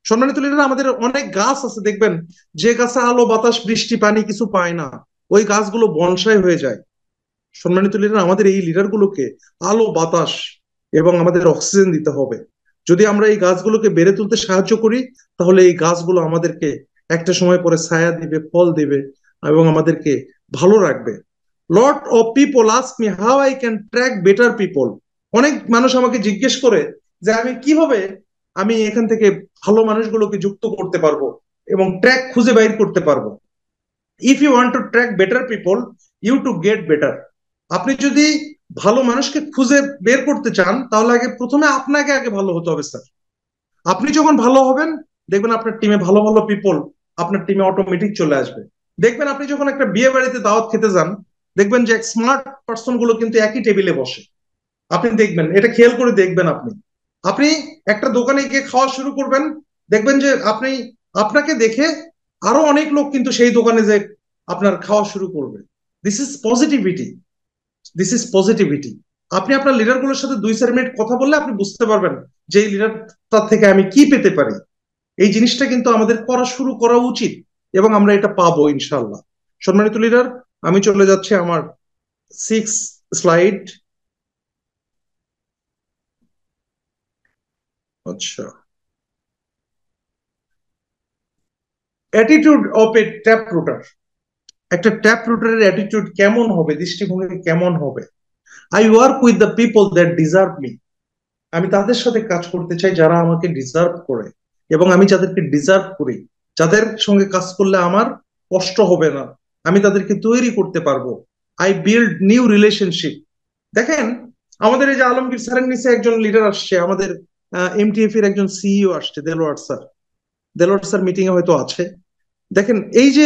Speaker 1: সম্মানিত লিডার, আমাদের অনেক গাছ আছে, দেখবেন যে গাছে আলো বাতাস বৃষ্টি পানি কিছু পায় না, ওই গাছগুলো বনসাই হয়ে যায়। সম্মানিত লিডার, আমাদের এই লিডার গুলোকে আলো বাতাস এবং আমাদের অক্সিজেন দিতে হবে। যদি আমরা এই গাছগুলোকে বেড়ে তুলতে সাহায্য করি, তাহলে এই গাছগুলো আমাদেরকে একটা সময় পরে ছায়া দিবে, ফল দিবে এবং আমাদেরকে ভালো রাখবে। Lot of people ask me how I can track better people. অনেক মানুষ আমাকে জিজ্ঞেস করে যে আমি কিভাবে আমি এখান থেকে ভালো মানুষগুলোকে যুক্ত করতে পারবো এবং ট্র্যাক খুঁজে বাইর করতে পারবো। If you want to track better people, you to get better. আপনি যদি ভালো মানুষকে খুঁজে বের করতে চান, তাহলে আগে প্রথমে আপনাকে আগে ভালো হতে হবে স্যার। আপনি যখন ভালো হবেন, দেখবেন আপনার টিমে ভালো ভালো পিপল আপনার টিমে অটোমেটিক চলে আসবে। দেখবেন আপনি যখন একটা বিয়ে বাড়িতে দাওয়াত খেতে যান, দেখবেন যে স্মার্ট পার্সন গুলো কিন্তু একই টেবিলে বসে। আপনি দেখবেন, এটা খেয়াল করে দেখবেন। আপনি আপনি একটা দোকানে গিয়ে খাওয়া শুরু করবেন, দেখবেন যে আপনি, আপনাকে দেখে আরো অনেক লোক কিন্তু সেই দোকানে যে আপনার খাওয়া শুরু করবে। This is positivity. This is positivity. আপনি আপনার লিডারগুলোর সাথে 2-4 মিনিট কথা বললে আপনি বুঝতে পারবেন যে এই লিডারটার থেকে আমি কি পেতে পারি। এই জিনিসটা কিন্তু আমাদের করা শুরু করা উচিত এবং আমরা এটা পাবো ইনশাল্লাহ। সম্মানিত লিডার, আমি চলে যাচ্ছি আমার 6 স্লাইড। আচ্ছা, attitude of A tap rotor. একটা ট্যাপ রুটারের অ্যাটিটিউড কেমন হবে, দৃষ্টিভঙ্গি কেমন হবে? I work with the people that deserve me. আমি তাদের সাথে কাজ করতে চাই যারা আমাকে ডিজার্ভ করে, এবং আমি যাদেরকে ডিজার্ভ করি, যাদের সঙ্গে কাজ করলে আমার কষ্ট হবে না, আমি তাদেরকে তৈরি করতে পারবো। I build new relationship. দেখেন, আমাদের এই যে আলমগীর স্যারের নিচে একজন লিডার আসছে, আমাদের এমটিএফ এর একজন সিইও আসছে, Delwar sir. Delwar sir meeting এ হয়তো আছে। দেখেন, এই যে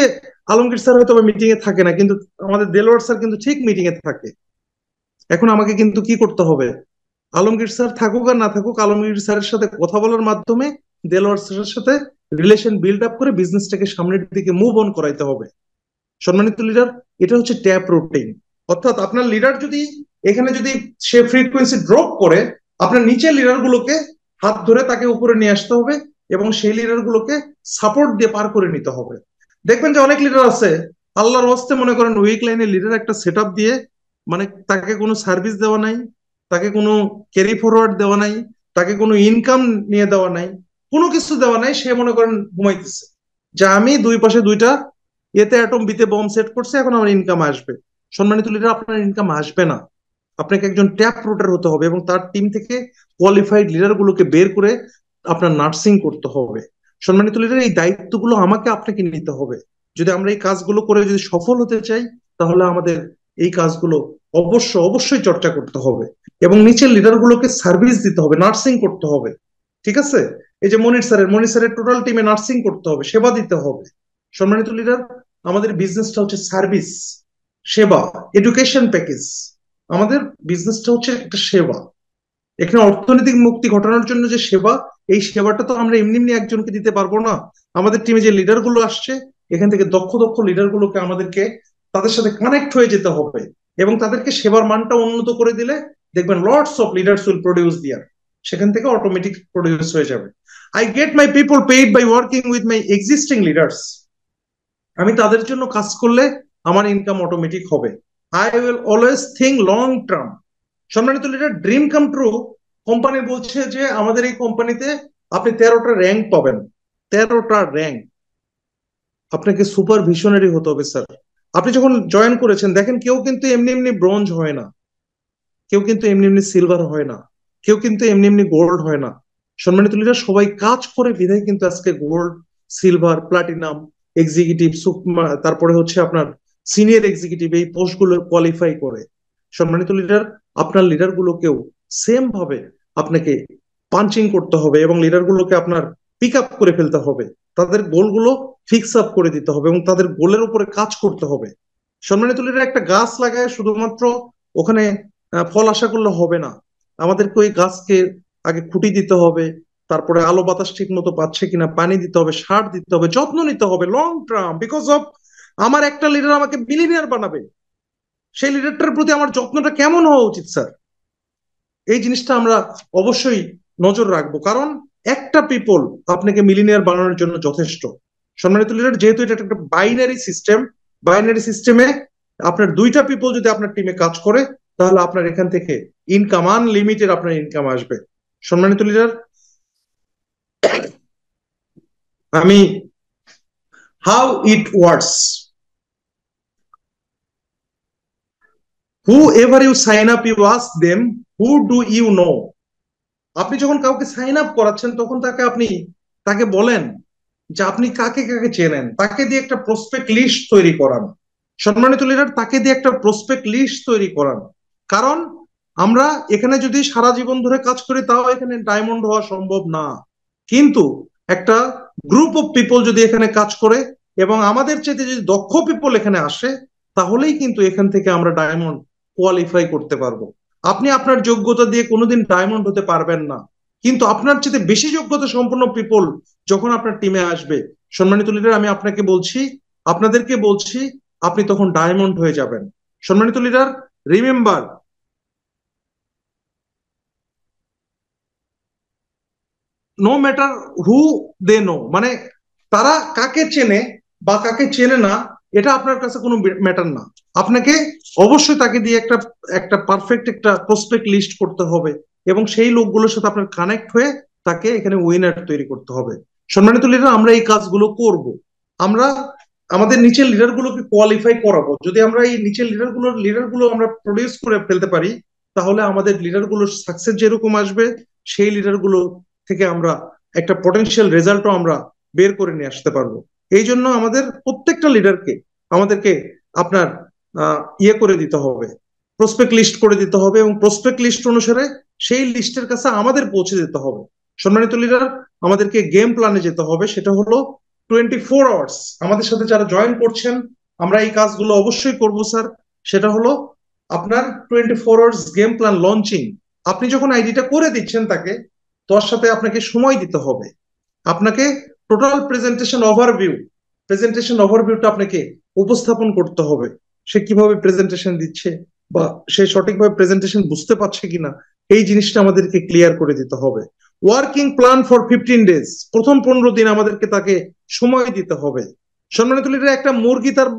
Speaker 1: আলমগীর স্যার হয়তো মিটিং এ থাকে না, কিন্তু আমাদের দেলোয়ার স্যার কিন্তু ঠিক মিটিং এ থাকে। এখন আমাকে কিন্তু কি করতে হবে? আলমগীর স্যার থাকুক আর না থাকুক, আলমগীর স্যারের সাথে কথা বলার মাধ্যমে দেলোয়ার স্যারের সাথে রিলেশন বিল্ড আপ করে বিজনেসটাকে সামনের দিকে মুভ অন করাইতে হবে। সম্মানিত লিডার, এটা হচ্ছে ট্যাপ রুটিং। অর্থাৎ আপনার লিডার যদি এখানে যদি সে ফ্রিকোয়েন্সি ড্রপ করে, আপনার নিচের লিডার গুলোকে হাত ধরে তাকে উপরে নিয়ে আসতে হবে এবং সেই লিডার গুলোকে সাপোর্ট দিয়ে পার করে নিতে হবে। দেখবেন যে অনেক লিডার আছে, আল্লাহর হস্তে মনে করেন উইক লাইনে লিডার একটা সেট আপ দিয়ে, মানে তাকে কোনো সার্ভিস দেওয়া নাই, তাকে কোনো ক্যারি ফরওয়ার্ড দেওয়া নাই, তাকে কোনো ইনকাম নিয়ে দেওয়া নাই, কোনো কিছু দেওয়া নাই, সে মনে করেন ঘুমাইতেছে যে আমি দুই পাশে দুইটা এতে অ্যাটম বিতে বম সেট করছে, এখন আমার ইনকাম আসবে। সম্মানিত লিডার, আপনার ইনকাম আসবে না। আপনাকে একজন ট্যাপ রুটার হতে হবে এবং তার টিম থেকে কোয়ালিফাইড লিডার গুলোকে বের করে আপনার নার্সিং করতে হবে। সম্মানিত লিডার, এই দায়িত্বগুলো আমাকে আপনাকে নিতে হবে। যদি আমরা এই কাজগুলো করে যদি সফল হতে চাই, তাহলে আমাদের এই কাজগুলো অবশ্যই চর্চা করতে হবে এবং নিচের লিডার গুলোকে সার্ভিস দিতে হবে, নার্সিং করতে হবে। ঠিক আছে? এই যে মনির স্যারের টোটাল টিমে নার্সিং করতে হবে, সেবা দিতে হবে। সম্মানিত লিডার, আমাদের বিজনেসটা হচ্ছে সার্ভিস, সেবা, এডুকেশন প্যাকেজ। আমাদের বিজনেসটা হচ্ছে একটা সেবা। এখানে অর্থনৈতিক মুক্তি ঘটানোর জন্য যে সেবা, এই সেবাটা তো আমরা এমনি এমনি একজনকে দিতে পারবো না। আমাদের টিমে যে লিডার গুলো আসছে, এখান থেকে দক্ষ দক্ষ লিডার গুলোকে আমাদেরকে তাদের সাথে কানেক্ট হয়ে যেতে হবে এবং তাদেরকে সেবার মানটা উন্নত করে দিলে দেখবেন lots of leaders will produce there, সেখান থেকে অটোমেটিক প্রডিউস হয়ে যাবে। I get my people paid by working with my existing leaders. আমি তাদের জন্য কাজ করলে আমার ইনকাম অটোমেটিক হবে। I will always think long term. সম্মানিত leader, dream come true. Company বলছে যে আমাদের এই কোম্পানিতে আপনি 13টা র্যাঙ্ক পাবেন। 13টা র্যাঙ্ক। আপনাকে সুপার ভিশনারি হতে হবে স্যার। আপনি যখন জয়েন করেছেন, দেখেন কেউ কিন্তু এমনি এমনি ব্রোঞ্জ হয় না, কেউ কিন্তু এমনি এমনি সিলভার হয় না, কেউ কিন্তু এমনি এমনি গোল্ড হয় না। সম্মানিত লিডার, সবাই কাজ করে বিধায় কিন্তু আজকে গোল্ড, সিলভার, প্লাটিনাম, এক্সিকিউটিভ, তারপরে হচ্ছে আপনার সিনিয়র এক্সিকিউটিভ, এই পোস্টগুলো কোয়ালিফাই করে। সম্মানিত লিডার, আপনার লিডার গুলোকেও সেম ভাবে আপনাকে পাঞ্চিং করতে হবে এবং লিডার গুলোকে আপনার পিক আপ করে ফেলতে হবে। তাদের গোলগুলো ফিক্স আপ করে দিতে হবে এবং তাদের গোলের উপরে কাজ করতে হবে। সম্মানিত লিডার, একটা গাছ লাগায় শুধুমাত্র ওখানে ফল আশা করলে হবে না। আমাদেরকে ওই গাছকে আগে খুঁটি দিতে হবে, তারপরে আলো বাতাস ঠিক মতো পাচ্ছে কিনা পানি দিতে হবে, সার দিতে হবে, যত্ন নিতে হবে লং টার্ম। বিকজ অফ আমার একটা লিডার আমাকে বিলিনিয়ার বানাবে, সেই লিডারটার প্রতি আমার যত্নটা কেমন হওয়া উচিত স্যার? এই জিনিসটা আমরা অবশ্যই নজর রাখবো, কারণ একটা পিপল আপনাকে মিলিনিয়ার বানানোর জন্য যথেষ্ট। সম্মানিত লিডার, যেহেতু এটা একটা বাইনারি সিস্টেম, বাইনারি সিস্টেমে আপনার 2টা পিপল যদি আপনার টিমে কাজ করে, তাহলে আপনার এখান থেকে ইনকাম আনলিমিটেড, আপনার ইনকাম আসবে। সম্মানিত লিডার, আমি how it works, whoever you sign up you ask them who do you know. আপনি যখন কাউকে সাইন আপ করাচ্ছেন, তখন তাকে বলেন যে আপনি কাকে কাকে চেনেন, তাকে দিয়ে একটা প্রসপেক্ট লিস্ট তৈরি করান। সম্মানিত লিডার, তাকে দিয়ে একটা প্রসপেক্ট লিস্ট তৈরি করান। কারণ আমরা এখানে যদি সারা জীবন ধরে কাজ করি, তাও এখানে ডায়মন্ড হওয়া সম্ভব না। কিন্তু একটা গ্রুপ অফ পিপল যদি এখানে কাজ করে এবং আমাদের চাইতে যদি দক্ষ পিপল এখানে আসে, তাহলেই কিন্তু এখান থেকে আমরা ডায়মন্ড কোয়ালিফাই করতে পারবো। আপনি আপনার যোগ্যতা দিয়ে কোনোদিন ডায়মন্ড হতে পারবেন না, কিন্তু আপনার চাইতে বেশি যোগ্যতা সম্পন্ন পিপল যখন আপনার টিমে আসবে, সম্মানিত লিডার, আমি আপনাদেরকে বলছি, আপনি তখন ডায়মন্ড হয়ে যাবেন। সম্মানিত leader, remember, no matter who they know, মানে তারা কাকে চেনে বা কাকে চেনে না এটা আপনার কাছে কোনো ম্যাটার না। আপনাকে অবশ্যই তাকে দিয়ে একটা একটা পারফেক্ট একটা প্রসপেক্ট লিস্ট করতে হবে এবং সেই লোকগুলোর সাথে আপনার কানেক্ট হয়ে তাকে এখানে উইনার তৈরি করতে হবে। সম্মানিত লিডার, আমরা এই কাজগুলো করব। আমরা আমাদের নিচের লিডার গুলোকে কোয়ালিফাই করাবো। যদি আমরা এই নিচের লিডার গুলো আমরা প্রডিউস করে ফেলতে পারি, তাহলে আমাদের লিডার গুলোর সাকসেস যেরকম আসবে, সেই লিডার গুলো থেকে আমরা একটা পটেনশিয়াল রেজাল্টও আমরা বের করে নিয়ে আসতে পারবো। এই জন্য আমাদের প্রত্যেকটা লিডারকে আমাদেরকে আপনার ইয়ে করে দিতে হবে, প্রসপেক্ট লিস্ট করে দিতে হবে এবং প্রসপেক্ট লিস্ট অনুসারে সেই লিস্টের কাছে আমাদের পৌঁছে দিতে হবে। সম্মানিত লিডার, আমাদেরকে গেম প্ল্যানে যেতে হবে, সেটা হলো 24 আওয়ার্স। আমাদের সাথে যারা জয়েন করছেন, আমরা এই কাজগুলো অবশ্যই করব স্যার। সেটা হলো আপনার 24 আওয়ার্স গেম প্ল্যান লঞ্চিং। আপনি যখন আইডিটা করে দিচ্ছেন তাকে, তার সাথে আপনাকে সময় দিতে হবে। আপনাকে টোটাল প্রেজেন্টেশন ওভারভিউটা আপনাকে উপস্থাপন করতে হবে। সে কিভাবে প্রেজেন্টেশন দিচ্ছে বা সে সঠিকভাবে প্রেজেন্টেশন বুঝতে পারছে কিনা, এই জিনিসটা আমাদেরকে ক্লিয়ার করে দিতে হবে। ওয়ার্কিং প্ল্যান ফর 15 ডেজ, প্রথম 15 দিন আমাদেরকে তাকে সময় দিতে হবে। সম্মানিত লিডার, একটা মুরগি তার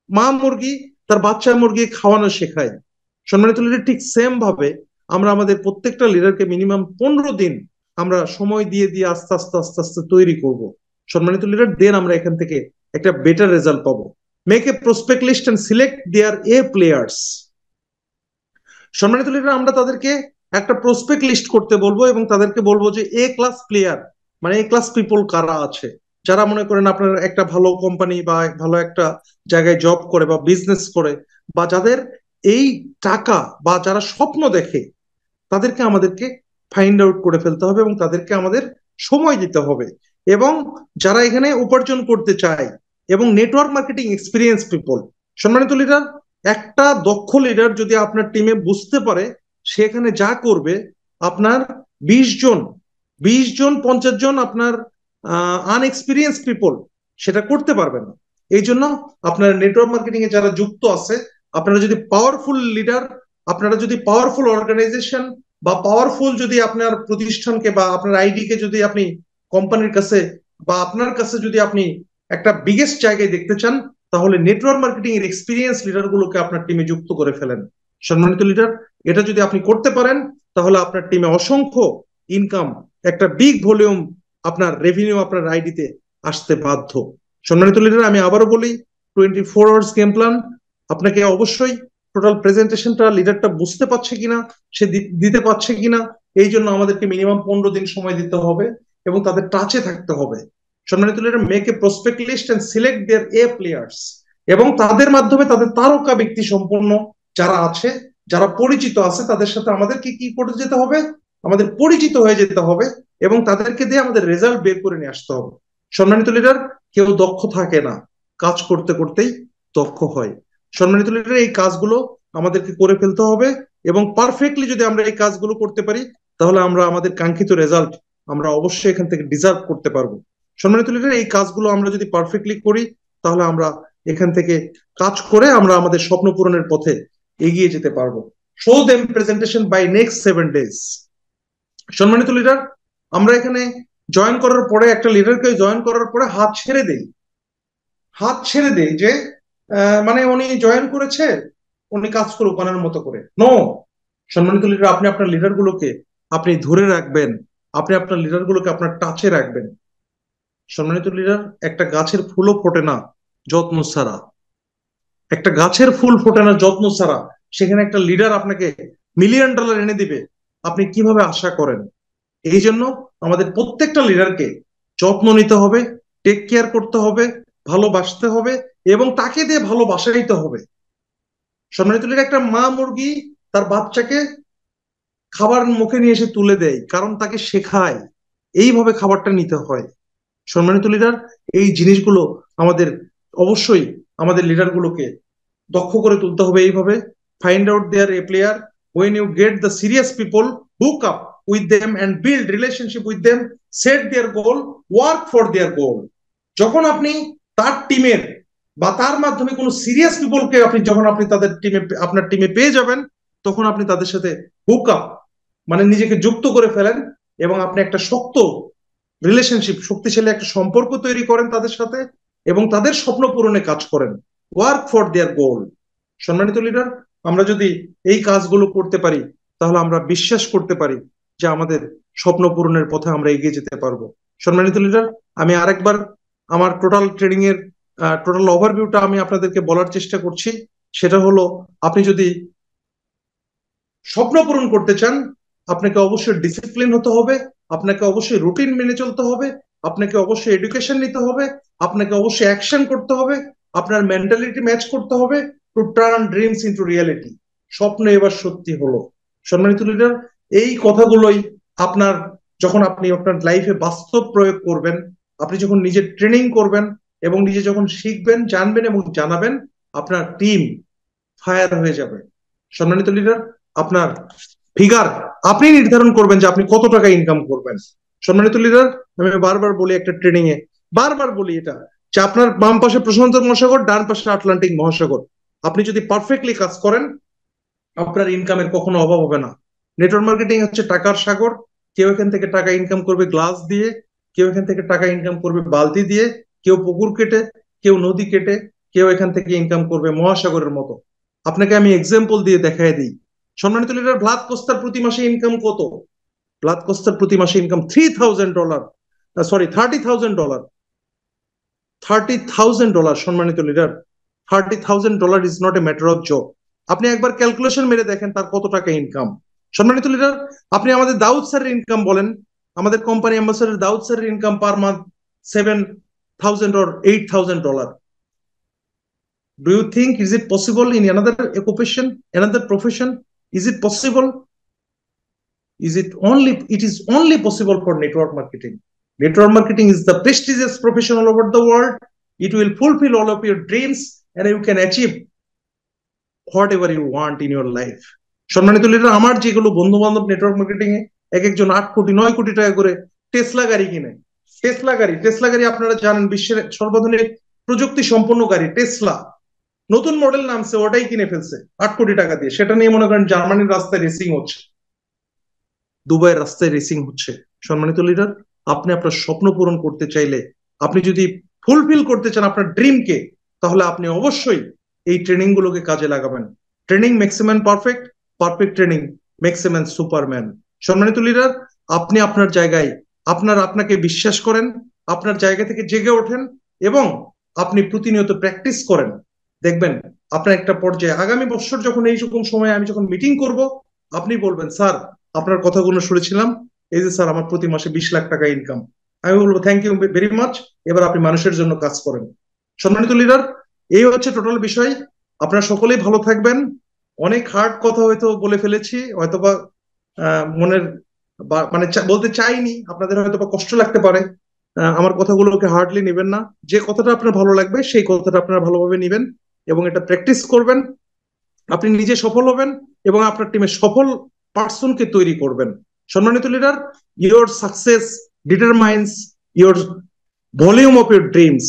Speaker 1: মা মুরগি তার বাচ্চা মুরগি খাওয়ানো শেখায়। সম্মানিত লিডার, ঠিক সেম ভাবে আমরা আমাদের প্রত্যেকটা লিডারকে মিনিমাম 15 দিন আমরা সময় দিয়ে দিয়ে আস্তে আস্তে আস্তে আস্তে তৈরি করব। সম্মানিত লিডার, দেন আমরা এখান থেকে একটা বেটার রেজাল্ট পাবো। Make a prospect list and select their A players. সম্মানিত লিডার, আমরা তাদেরকে একটা প্রসপেক্ট লিস্ট করতে বলবো এবং তাদেরকে বলবো যে এ ক্লাস প্লেয়ার, মানে এ ক্লাস পিপল কারা আছে, যারা মনে করেন আপনার একটা ভালো কোম্পানি বা ভালো একটা জায়গায় জব করে বা বিজনেস করে, বা যাদের এই টাকা বা যারা স্বপ্ন দেখে, তাদেরকে আমাদেরকে ফাইন্ড আউট করে ফেলতে হবে এবং তাদেরকে আমাদের সময় দিতে হবে। এবং যারা এখানে উপার্জন করতে চায় এবং নেটওয়ার্ক মার্কেটিং এক্সপিরিয়েন্স পিপল। সম্মানিত লিডার, একটা দক্ষ লিডার যদি আপনার টিমে বুঝতে পারে সে এখানে যা করবে, আপনার 20 জন 20 জন 50 জন আপনার আনএক্সপিরিয়েন্স পিপল সেটা করতে পারবে না। এই জন্য আপনার নেটওয়ার্ক মার্কেটিং এ যারা যুক্ত আছে, আপনারা যদি পাওয়ারফুল লিডার, আপনারা যদি পাওয়ারফুল অর্গানাইজেশন বা পাওয়ারফুল যদি আপনার প্রতিষ্ঠানকে বা আপনার আইডি কে যদি আপনি কোম্পানির কাছে বা আপনার কাছে যদি আপনি একটা বিগেস্ট জায়গায় দেখতে চান, তাহলে নেটওয়ার্ক মার্কেটিং এর এক্সপিরিয়েন্স লিডার গুলোকে আপনার টিমে যুক্ত করে ফেলেন। সম্মানিত লিডার, এটা যদি আপনি করতে পারেন, তাহলে আপনার টিমে অসংখ্য ইনকাম, একটা বিগ ভলিউম আপনার রেভিনিউ আপনার আইডিতে আসতে বাধ্য। সম্মানিত লিডার, আমি আবারও বলি, 24 আওয়ার্স গেম প্ল্যান। আপনাকে অবশ্যই টোটাল প্রেজেন্টেশনটা লিডারটা বুঝতে পারছে কিনা, সে দিতে পারছে কিনা, এই জন্য আমাদেরকে মিনিমাম 15 দিন সময় দিতে হবে এবং তাদের টাচে থাকতে হবে। সম্মানিত leader, make a prospect list and select their A players, এবং তাদের মাধ্যমে তাদের তারকা ব্যক্তি সম্পন্ন যারা আছে, যারা পরিচিত আছে, তাদের সাথে আমাদেরকে কি করে যেতে হবে, আমাদের পরিচিত হয়ে যেতে হবে এবং তাদেরকে দিয়ে আমাদের রেজাল্ট বের করে নিয়ে আসতে হবে। সম্মানিত লিডার, কেউ দক্ষ থাকে না, কাজ করতে করতেই দক্ষ হয়। সম্মানিত লিডার, এই কাজগুলো আমাদেরকে করে ফেলতে হবে এবং পারফেক্টলি যদি আমরা এই কাজগুলো করতে পারি, তাহলে আমরা আমাদের কাঙ্ক্ষিত রেজাল্ট আমরা অবশ্যই এখান থেকে ডিজার্ভ করতে পারবো। সম্মানিত লিডার, এই কাজগুলো আমরা যদি পারফেক্টলি করি, তাহলে আমরা এখান থেকে কাজ করে আমরা আমাদের স্বপ্ন পূরণের পথে এগিয়ে যেতে পারবো। Show them presentation by next 7 days. সম্মানিত লিডার, আমরা এখানে জয়েন করার পরে, একটা লিডারকে জয়েন করার পরে হাত ছেড়ে দেই যে মানে উনি জয়েন করেছে, উনি কাজ করুক বানানোর মতো করে। নো, সম্মানিত লিডার, আপনি আপনার লিডার গুলোকে আপনি ধরে রাখবেন, আপনি আপনার লিডার গুলোকে আপনার টাচে রাখবেন। সম্মানিত লিডার, একটা গাছের ফুলও ফোটে না যত্ন ছাড়া, একটা গাছের ফুল ফোটে না যত্ন ছাড়া, সেখানে একটা লিডার আপনাকে $1,000,000 এনে দিবে, আপনি কিভাবে আশা করেন? এই জন্য আমাদের প্রত্যেকটা লিডারকে যত্ন নিতে হবে, টেক কেয়ার করতে হবে, ভালোবাসতে হবে এবং তাকে দিয়ে ভালোবাসাইতে হবে। সম্মানিত লিডার, একটা মা মুরগি তার বাচ্চাকে খাবার মুখে নিয়ে এসে তুলে দেয়, কারণ তাকে শেখায় এইভাবে খাবারটা নিতে হয়। সম্মানিত লিডার, এই জিনিসগুলো আমাদের অবশ্যই আমাদের লিডার গুলোকে দক্ষ করে তুলতে হবে এইভাবে। Find out their A player, when you get the serious people, hook up with them and build relationship with them, set their goal, work for their goal. যখন আপনি তার টিমের বা তার মাধ্যমে কোনো সিরিয়াস পিপলকে আপনি যখন আপনি তাদের টিমে আপনার টিমে পেয়ে যাবেন, তখন আপনি তাদের সাথে হুক আপ মানে নিজেকে যুক্ত করে ফেলেন এবং আপনি একটা শক্ত রিলেশনশিপ, শক্তিশালী একটা সম্পর্ক তৈরি করেন তাদের সাথে এবং তাদের স্বপ্ন পূরণে কাজ করেন। ওয়ার্ক ফর দেয়ার গোল। সম্মানিত লিডার, আমরা যদি এই কাজগুলো করতে পারি, তাহলে আমরা বিশ্বাস করতে পারি যে আমাদের স্বপ্ন পূরণের পথে আমরা এগিয়ে যেতে পারবো। সম্মানিত লিডার, আমি আরেকবার আমার টোটাল ট্রেনিং এর টোটাল ওভারভিউটা আমি আপনাদেরকে বলার চেষ্টা করছি। সেটা হলো, আপনি যদি স্বপ্ন পূরণ করতে চান, আপনাকে অবশ্যই ডিসিপ্লিন হতে হবে, আপনাকে অবশ্যই রুটিন মেনে চলতে হবে, আপনাকে অবশ্যই এডুকেশন নিতে হবে, আপনাকে অবশ্যই অ্যাকশন করতে হবে, আপনার মেন্টালিটি ম্যাচ করতে হবে to turn dreams into reality. স্বপ্ন এবার সত্যি হলো। সম্মানিত লিডার, এই কথাগুলোই আপনার, যখন আপনি আপনার লাইফে বাস্তব প্রয়োগ করবেন, আপনি যখন নিজের ট্রেনিং করবেন এবং নিজে যখন শিখবেন, জানবেন এবং জানাবেন, আপনার টিম ফায়ার হয়ে যাবে। সম্মানিত লিডার, আপনার ফিগার আপনি নির্ধারণ করবেন যে আপনি কত টাকা ইনকাম করবেন। সম্মানিত লিডার, আমি বারবার বলি একটা ট্রেনিং এ, বারবার বলি এটা, যে আপনার বাম পাশে প্রশান্ত মহাসাগর, ডান পাশে আটলান্টিক মহাসাগর। আপনি যদি পারফেক্টলি কাজ করেন, আপনার ইনকামের কখনো অভাব হবে না। নেটওয়ার্ক মার্কেটিং হচ্ছে টাকার সাগর। কেউ এখান থেকে টাকা ইনকাম করবে গ্লাস দিয়ে, কেউ এখান থেকে টাকা ইনকাম করবে বালতি দিয়ে, কেউ পুকুর কেটে, কেউ নদী কেটে, কেউ এখান থেকে ইনকাম করবে মহাসাগরের মতো। আপনাকে আমি এক্সাম্পল দিয়ে দেখাই দিই। সম্মানিত লিডার, ভ্লাদ কোস্তার প্রতি মাসে ইনকাম কত? ভ্লাদ কোস্তার প্রতি মাসে ইনকাম $3,000, সরি $30,000। $30,000। সম্মানিত leader, $30,000 is not a matter of job. আপনি একবার ক্যালকুলেশন মেরে দেখেন তার কত টাকা ইনকাম। সম্মানিত লিডার, আপনি আমাদের দাউদ স্যারের ইনকাম বলেন, আমাদের কোম্পানি অ্যাম্বাসাডার দাউদ স্যারের income per month 7,000 or $8,000। Do you think is it possible in another occupation, another profession? Is it possible? It is only possible for network marketing. Network marketing is the prestigious profession all over the world. It will fulfill all of your dreams and you can achieve whatever you want in your life. সম্মানিত leader, আমার যেগুলো বন্ধু বান্ধব network marketing এ এক একজন 8 কোটি 9 কোটি টাকা করে টেসলা গাড়ি কিনে। টেসলা গাড়ি আপনারা জানেন, বিশ্বের সর্বাধুনিক প্রযুক্তি সম্পন্ন গাড়ি টেসলা। নতুন মডেল নামছে, ওটাই কিনে ফেলছে 8 কোটি টাকা দিয়ে। সেটা নিয়ে মনে করেন জার্মানির রাস্তায় রেসিং হচ্ছে, দুবাইয়ের রাস্তায় রেসিং হচ্ছে। সম্মানিত লিডার, আপনি আপনার স্বপ্ন পূরণ করতে চাইলে, আপনি যদি ফুলফিল করতে চান আপনার ড্রিমকে, তাহলে আপনি অবশ্যই এই ট্রেনিং গুলোকে কাজে লাগাবেন। Training makes a man perfect, perfect training makes a man superman. সম্মানিত লিডার, আপনি আপনার জায়গায় আপনাকে বিশ্বাস করেন, আপনার জায়গা থেকে জেগে ওঠেন এবং আপনি প্রতিনিয়ত প্র্যাকটিস করেন। দেখবেন আপনার একটা পর্যায়ে, আগামী বছর যখন এইরকম সময় আমি যখন মিটিং করব, আপনি বলবেন, স্যার আপনার কথাগুলো শুনেছিলাম, এই যে স্যার আমার প্রতি মাসে 20 লাখ টাকা ইনকাম। আমি বলবো থ্যাংক ইউ ভেরি মাচ, এবার আপনি মানুষের জন্য কাজ করেন। সম্মানিত লিডার, এই হচ্ছে টোটাল বিষয়। আপনারা সকলেই ভালো থাকবেন। অনেক হার্ড কথা হয়তো বলে ফেলেছি, হয়তোবা মনের মানে বলতে চাইনি, আপনাদের হয়তোবা কষ্ট লাগতে পারে। আমার কথাগুলোকে হার্ডলি নেবেন না। যে কথাটা আপনার ভালো লাগবে সেই কথাটা আপনারা ভালোভাবে নেবেন এবং এটা প্র্যাকটিস করবেন। আপনি নিজে সফল হবেন এবং আপনার টিমে সফল পার্সনকে তৈরি করবেন। সম্মানিত leader, your success determines your volume of your dreams.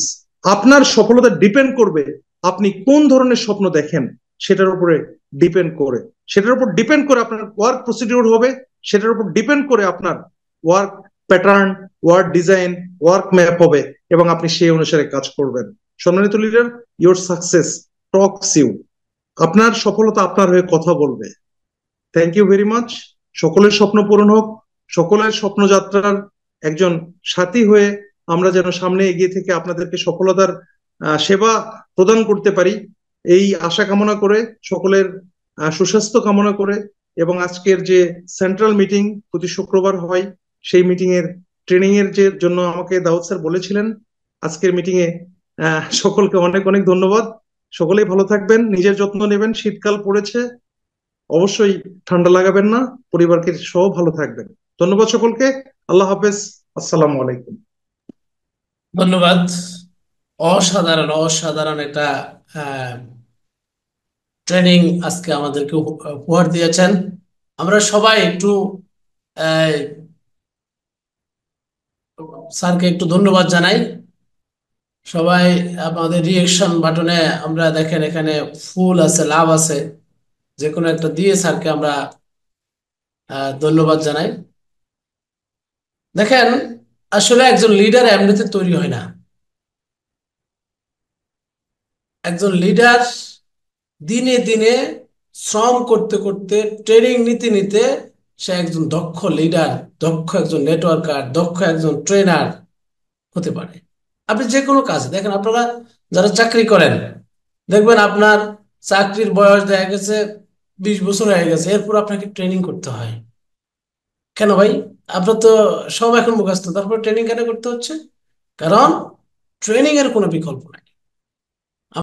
Speaker 1: আপনার সফলতা ডিপেন্ড করবে আপনি কোন ধরনের স্বপ্ন দেখেন সেটার উপরে ডিপেন্ড করে। সেটার উপর ডিপেন্ড করে আপনার ওয়ার্ক প্রসিডিউর হবে, সেটার উপর ডিপেন্ড করে আপনার work pattern, work design, work map হবে এবং আপনি সেই অনুসারে কাজ করবেন। সম্মানিত leader, your success talks you. আপনার সফলতা আপনার হয়ে কথা বলবে। Thank you very much. সকলের স্বপ্ন পূরণ হোক, সকলের স্বপ্নযাত্রার একজন সাথী হয়ে আমরা যেন সামনে এগিয়ে থেকে আপনাদেরকে সফলতার সেবা প্রদান করতে পারি, এই আশা কামনা করে, সকলের সুস্বাস্থ্য কামনা করে, এবং আজকের যে সেন্ট্রাল মিটিং প্রতি শুক্রবার হয়, সেই মিটিং এর ট্রেনিং এর যে জন্য আমাকে দাউদ স্যার বলেছিলেন, আজকের মিটিং এ সকলকে অনেক অনেক ধন্যবাদ। সকলেই ভালো থাকবেন, নিজের যত্ন নেবেন, শীতকাল পড়েছে, অবশ্যই ঠান্ডা লাগাবেন না, পরিবারকে সহ ভালো থাকবেন। ধন্যবাদ সকলকে। আল্লাহ হাফেজ। আসসালামু আলাইকুম।
Speaker 2: ধন্যবাদ। অসাধারণ অসাধারণ একটা ট্রেনিং আজকে আমাদেরকে উপহার দিয়েছেন। আমরা সবাই একটু আহ, স্যারকে একটু ধন্যবাদ জানাই। সবাই আমাদের রিয়েকশন বাটনে আমরা দেখেন এখানে ফুল আছে, লাভ আছে, যে কোনো একটা দিয়ে স্যারকে আমরা ধন্যবাদ জানাই। দেখেন, আসলে একজন লিডার এমনিতে তৈরি হয় না। একজন লিডার দিনে দিনে শ্রম করতে করতে, ট্রেনিং নিতে নিতে সে একজন দক্ষ লিডার, দক্ষ একজন নেটওয়ার্কার, দক্ষ একজন ট্রেনার হতে পারে। আপনি যে কোনো কাজে দেখেন, আপনারা যারা চাকরি করেন দেখবেন আপনার চাকরির বয়স দেখা গেছে 20 বছর হয়ে গেছে, এরপর আপনাকে ট্রেনিং করতে হয়। কেন ভাই? আপনার তো সব এখন মুখস্থ, তারপর ট্রেনিং কেন করতে হচ্ছে? কারণ ট্রেনিং এর কোনো বিকল্প নাই।